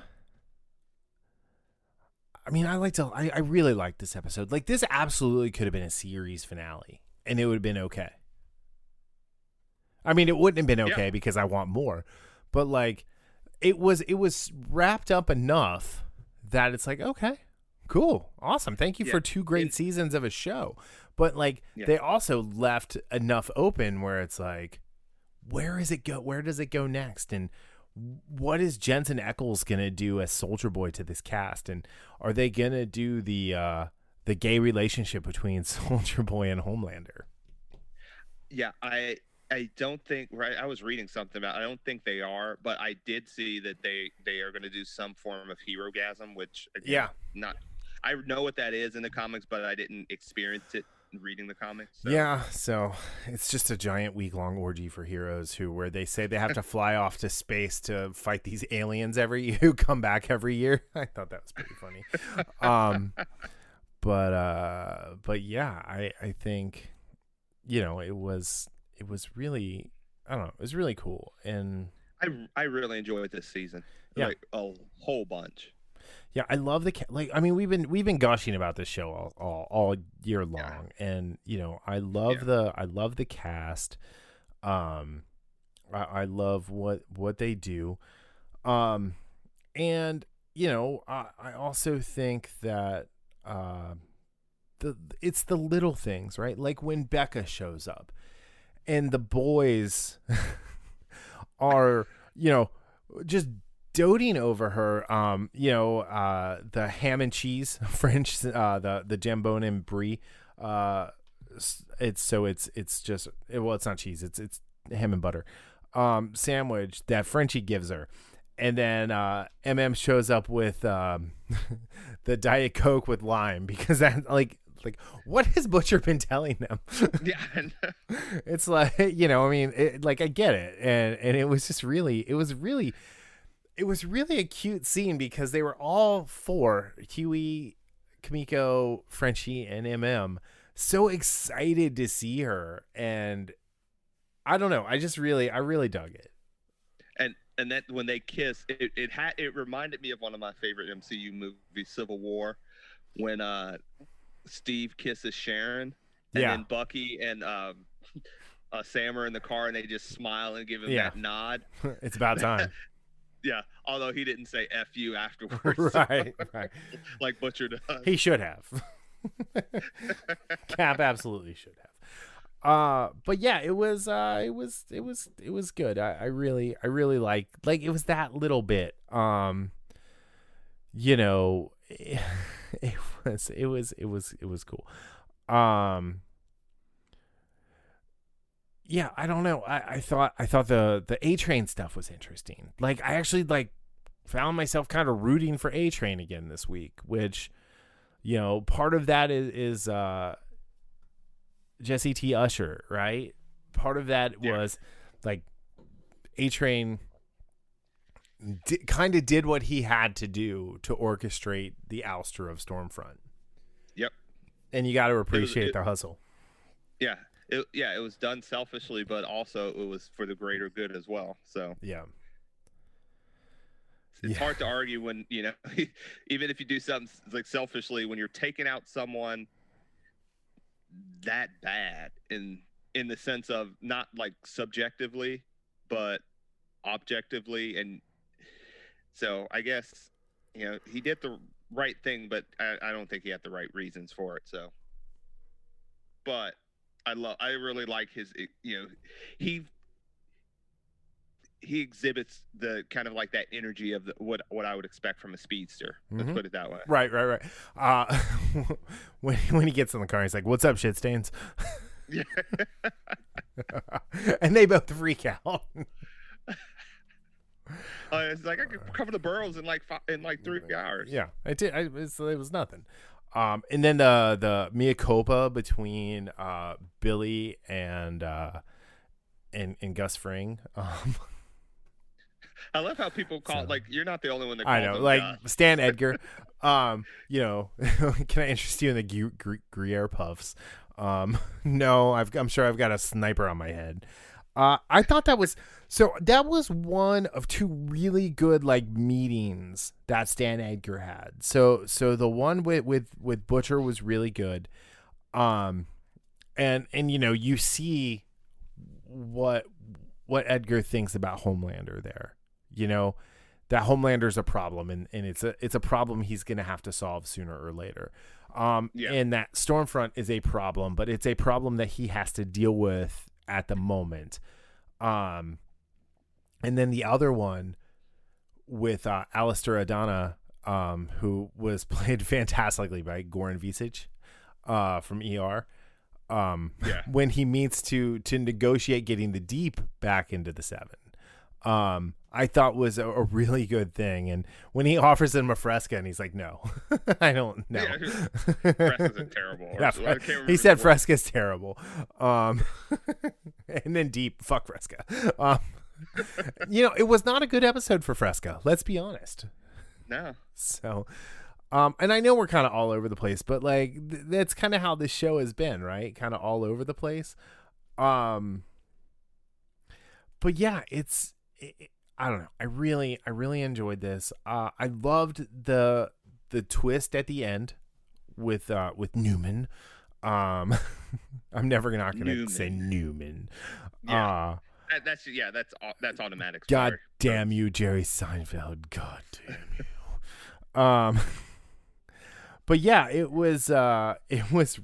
really liked this episode. Like, this absolutely could have been a series finale, and it would have been okay. It wouldn't have been okay because I want more, but like, it was wrapped up enough that it's like, okay, cool, awesome, thank you for 2 great seasons of a show. But like, they also left enough open where it's like, where does it go next? And what is Jensen Ackles gonna do as Soldier Boy to this cast? And are they gonna do the gay relationship between Soldier Boy and Homelander? Yeah, I don't think, right. I was reading something about, I don't think they are, but I did see that they are going to do some form of hero-gasm, which again, I know what that is in the comics, but I didn't experience it reading the comics. So. Yeah, so it's just a giant week-long orgy for heroes where they say they have to fly off to space to fight these aliens who come back every year. I thought that was pretty funny. But yeah, I think it was really, I don't know, it was really cool, and I really enjoyed this season. Yeah. Like a whole bunch. Yeah, I love the like. I mean, we've been gushing about this show all year long, and you know, I love the cast. I love what they do. And you know, I also think that it's the little things, right? Like when Becca shows up, and the boys are, you know, just doting over her. The ham and cheese French, the jambon and brie. It's just it's not cheese. It's ham and butter sandwich that Frenchie gives her. And then MM shows up with the Diet Coke with lime, because that like what has Butcher been telling them? Yeah. It's like, you know, I mean, I get it. And it was just really a cute scene, because they were all four, Huey, Kimiko, Frenchie, and MM, so excited to see her. And I don't know, I really dug it. And that when they kiss, it reminded me of one of my favorite MCU movies, Civil War, when Steve kisses Sharon, and then Bucky and Sam are in the car, and they just smile and give him that nod. It's about time. Yeah, although he didn't say F you afterwards. Right. Like Butcher does. He should have. Cap absolutely should have. But yeah, it was good. I really like it was that little bit. You know, it was cool. Yeah, I don't know. I thought the A-Train stuff was interesting. Like, I actually found myself kind of rooting for A-Train again this week, which, you know, part of that is Jesse T. Usher, right? Part of that was like A-Train kind of did what he had to do to orchestrate the ouster of Stormfront. Yep. And you got to appreciate the hustle. Yeah. It was done selfishly, but also it was for the greater good as well. So yeah. It's hard to argue when, you know, even if you do something like selfishly, when you're taking out someone that bad in the sense of not like subjectively, but objectively. And so I guess, you know, he did the right thing, but I don't think he had the right reasons for it. So, but I really like his, you know, he exhibits the kind of like that energy of what I would expect from a speedster. Let's put it that way. Right. When he gets in the car, he's like, "What's up, shit stains?" Yeah. And they both freak out. It's like I could cover the boroughs in like 3 hours. Yeah, I did. It was nothing. And then the mea culpa between Billy and Gus Fring. I love how people call it, you're not the only one that calls I know, Gus. Stan Edgar. You know, can I interest you in the Gruyere puffs? No, I'm sure I've got a sniper on my head. I thought that was one of two really good meetings that Stan Edgar had. So the one with Butcher was really good. And you know, you see what Edgar thinks about Homelander there. You know, that Homelander's a problem, and it's a problem he's gonna have to solve sooner or later. And that Stormfront is a problem, but it's a problem that he has to deal with at the moment. And then the other one with Alistair Adana, who was played fantastically by Goran Vesic from ER. When he meets to negotiate getting the Deep back into the Seven, I thought was a really good thing. And when he offers him a Fresca, and he's like, "No, I don't know." Yeah, Fresca's terrible. He said Fresca's terrible. And then Deep, fuck Fresca. You know, it was not a good episode for Fresca. Let's be honest. No. So, and I know we're kind of all over the place, but that's kind of how this show has been, right? Kind of all over the place. But yeah, I don't know. I really enjoyed this. I loved the the twist at the end with Newman. I'm never not gonna say Newman. Yeah. That's automatic. God Sorry. damn you, Jerry Seinfeld. God damn you. But yeah, it was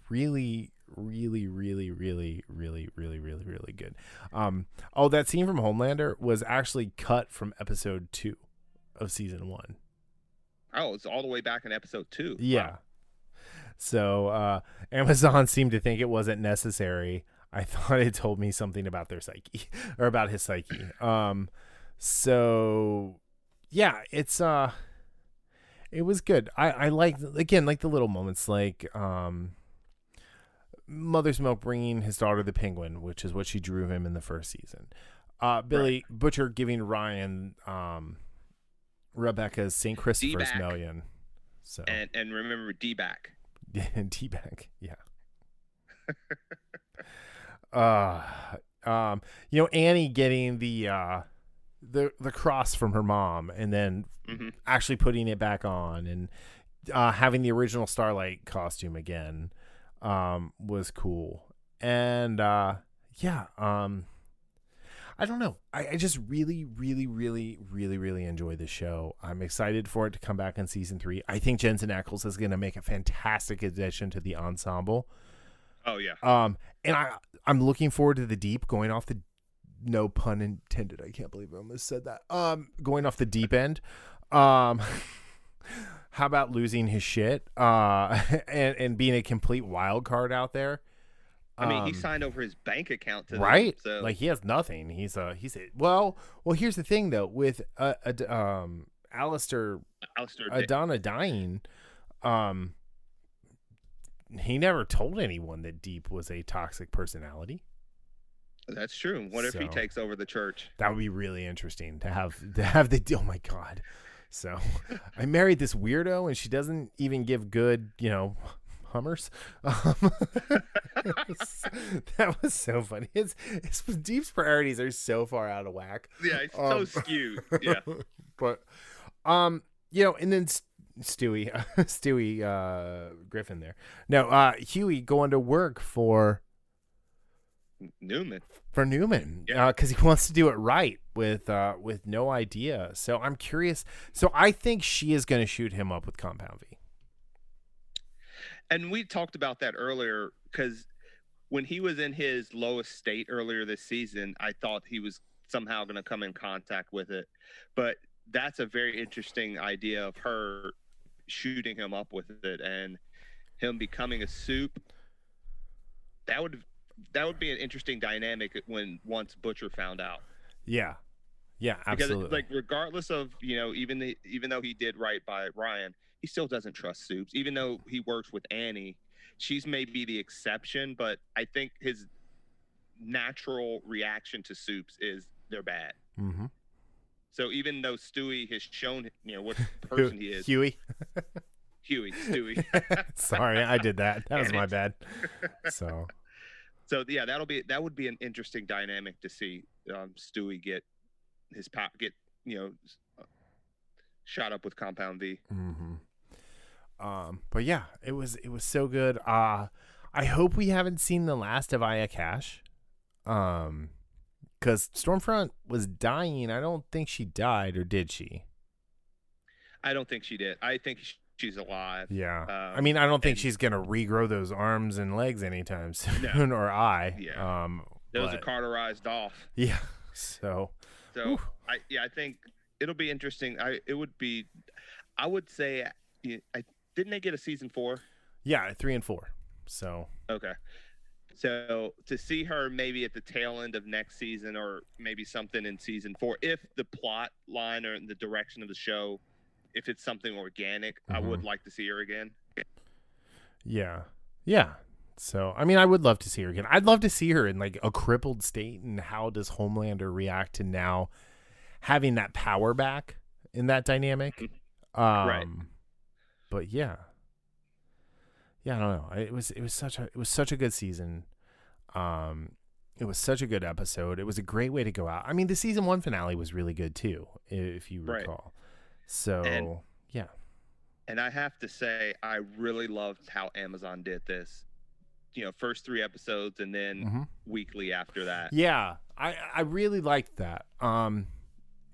really, really, really, really, really, really, really, really good. That scene from Homelander was actually cut from episode 2 of season 1. Oh, it's all the way back in episode 2. Yeah. Wow. So Amazon seemed to think it wasn't necessary. I thought it told me something about their psyche or about his psyche. So yeah, it was good. I like, again, like the little moments, like Mother's Milk bringing his daughter the penguin, which is what she drew him in the first season. Billy Butcher giving Ryan Rebecca's St. Christopher's D-back. Million. So And remember D-back. D-back, yeah. Annie getting the cross from her mom and then actually putting it back on, and having the original Starlight costume again was cool. And I don't know. I just really, really, really, really, really enjoy this show. I'm excited for it to come back in season 3. I think Jensen Ackles is going to make a fantastic addition to the ensemble. Oh yeah. And I'm looking forward to the deep, going off the, no pun intended. I can't believe I almost said that. Going off the deep end. How about losing his shit? And being a complete wild card out there. I mean, he signed over his bank account to right. them, so. Like, he has nothing. Well. Here's the thing though, with Alistair Adana dying, he never told anyone that Deep was a toxic personality. That's true. What if he takes over the church? That would be really interesting to have the. Oh my God. So I married this weirdo and she doesn't even give good, Hummers. That was so funny. It's Deep's priorities are so far out of whack. Yeah, it's so skewed. Yeah. But and then Stewie Griffin there. No, Huey going to work for Newman. Yeah, because he wants to do it right with no idea. So I'm curious. So I think she is going to shoot him up with Compound V. And we talked about that earlier, because when he was in his lowest state earlier this season, I thought he was somehow going to come in contact with it. But that's a very interesting idea of her shooting him up with it and him becoming a soup. That would be an interesting dynamic once Butcher found out. Yeah, absolutely. Because, like, regardless of, even though he did right by Ryan, he still doesn't trust Soups. Even though he works with Annie, she's maybe the exception, but I think his natural reaction to Soups is they're bad. Mm-hmm. So even though Stewie has shown, what person he is. Stewie. Stewie. Sorry, I did that. That was my bad. So yeah, that would be an interesting dynamic to see Stewie get his shot up with Compound V. Mm-hmm. But yeah, it was so good. I hope we haven't seen the last of Aya Cash. Because Stormfront was dying. I don't think she died, or did she? I don't think she did. I think she's alive. Yeah. I mean, I don't think she's gonna regrow those arms and legs anytime soon, or eye. Yeah. Those are cauterized off. Yeah. So I think it'll be interesting. I would say, didn't they get a season 4? Yeah, 3 and 4. So okay. So to see her maybe at the tail end of next season, or maybe something in season 4, if the plot line or the direction of the show, if it's something organic, I would like to see her again. Yeah. So, I mean, I would love to see her again. I'd love to see her in like a crippled state, and how does Homelander react to now having that power back in that dynamic. Right. But yeah, I don't know. It was such a good season. It was such a good episode. It was a great way to go out. I mean, the season 1 finale was really good too, if you recall. So And I have to say, I really loved how Amazon did this. First 3 episodes and then weekly after that. Yeah, I really liked that.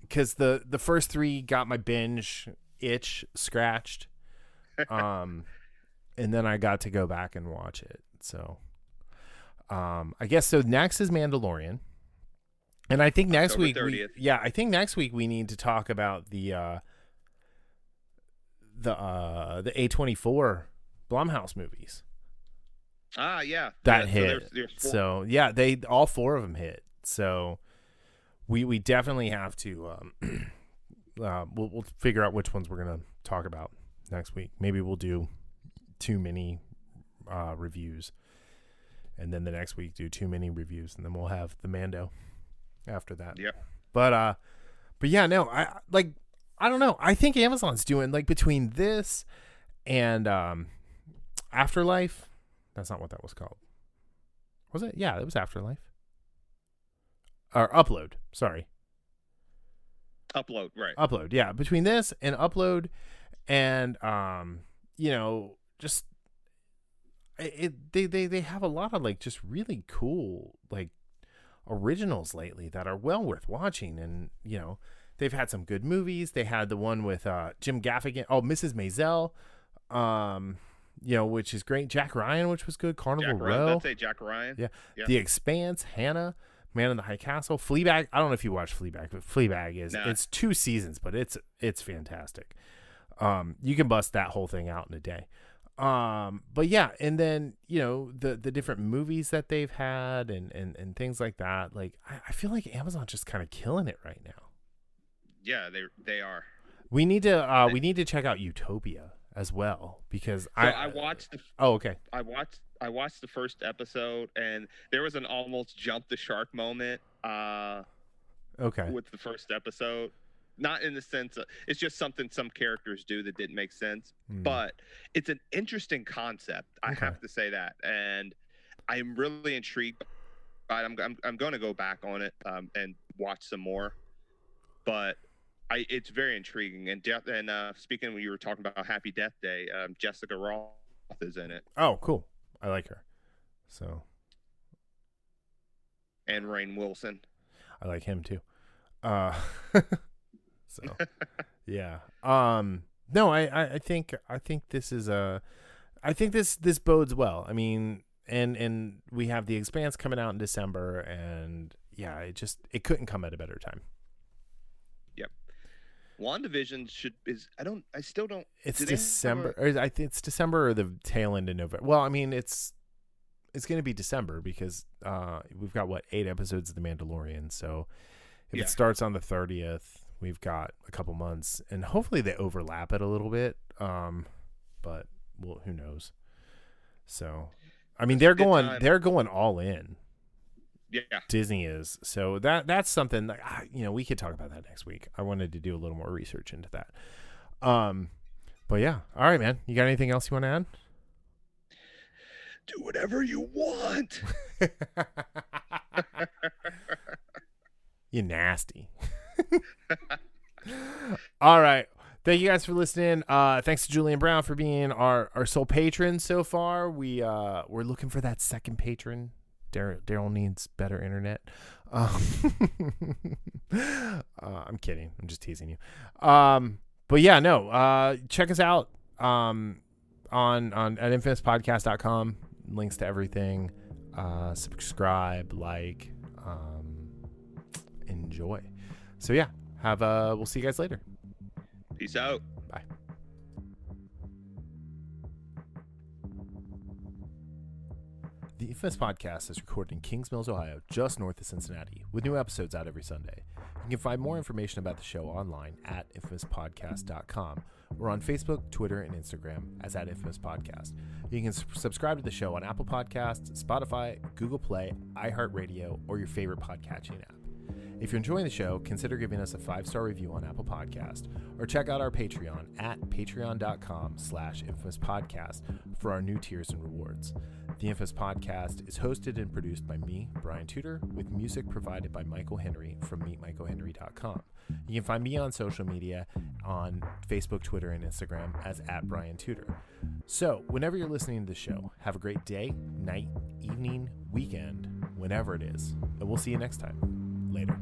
Because the first 3 got my binge itch scratched. And then I got to go back and watch it. So, I guess so. Next is Mandalorian, and I think next week, I think next week we need to talk about the A24 Blumhouse movies. Yeah, that hit. So yeah, all 4 of them hit. So we definitely have to. We'll figure out which ones we're gonna talk about next week. Maybe we'll do 2 mini reviews, and then the next week do 2 mini reviews, and then we'll have the Mando after that. Yep. But yeah, no, I don't know. I think Amazon's doing between this and Afterlife. That's not what that was called. Was it? Yeah, it was Afterlife. Or Upload. Sorry. Upload, right. Upload, yeah. Between this and Upload and just they have a lot of just really cool originals lately that are well worth watching. And they've had some good movies. They had the one with Jim Gaffigan, Mrs. Maisel, which is great. Jack Ryan, which was good. Carnival Row. I'd say Jack Ryan. Yeah. The Expanse, Hannah, Man in the High Castle, Fleabag. I don't know if you watch Fleabag, but Fleabag is it's 2 seasons, but it's fantastic. You can bust that whole thing out in a day. But yeah, and then the different movies that they've had and things like that. I feel like Amazon's just kind of killing it right now. Yeah, they are. We need to check out Utopia as well, because I watched. Okay. I watched the first episode, and there was an almost jump the shark moment. Okay. With the first episode, not in the sense of, it's just something some characters do that didn't make sense, but it's an interesting concept. I have to say that, and I'm really intrigued. I'm going to go back on it and watch some more, but it's very intriguing. And speaking when you were talking about Happy Death Day, Jessica Roth is in it. Oh, cool. I like her. So. And Rainn Wilson. I like him too. So yeah. No, I think this is I think this bodes well. I mean, and we have The Expanse coming out in December, and yeah, it couldn't come at a better time. Yep. WandaVision I still don't. It's December. I think it's December or the tail end of November. Well, I mean, it's going to be December because we've got 8 episodes of The Mandalorian. So if it starts on the 30th, we've got a couple months, and hopefully they overlap it a little bit. But who knows? So, I mean, they're going all in. Yeah, Disney is. So that's something that, we could talk about that next week. I wanted to do a little more research into that. But yeah, all right, man. You got anything else you want to add? Do whatever you want. You nasty. All right. Thank you guys for listening. Thanks to Julian Brown for being our sole patron so far. We're looking for that second patron. Darryl needs better internet. I'm kidding. I'm just teasing you. But yeah, no. Check us out on at infamouspodcast.com. Links to everything. Subscribe, enjoy. So yeah, we'll see you guys later. Peace out. Bye. The Infamous Podcast is recorded in Kings Mills, Ohio, just north of Cincinnati, with new episodes out every Sunday. You can find more information about the show online at infamouspodcast.com or on Facebook, Twitter, and Instagram as at Infamous Podcast. You can subscribe to the show on Apple Podcasts, Spotify, Google Play, iHeartRadio, or your favorite podcatching app. If you're enjoying the show, consider giving us a 5-star review on Apple Podcast, or check out our Patreon at patreon.com/infamouspodcast for our new tiers and rewards. The Infamous Podcast is hosted and produced by me, Brian Tudor, with music provided by Michael Henry from meetmichaelhenry.com. You can find me on social media on Facebook, Twitter, and Instagram as @BrianTudor. So, whenever you're listening to the show, have a great day, night, evening, weekend, whenever it is. And we'll see you next time. Later.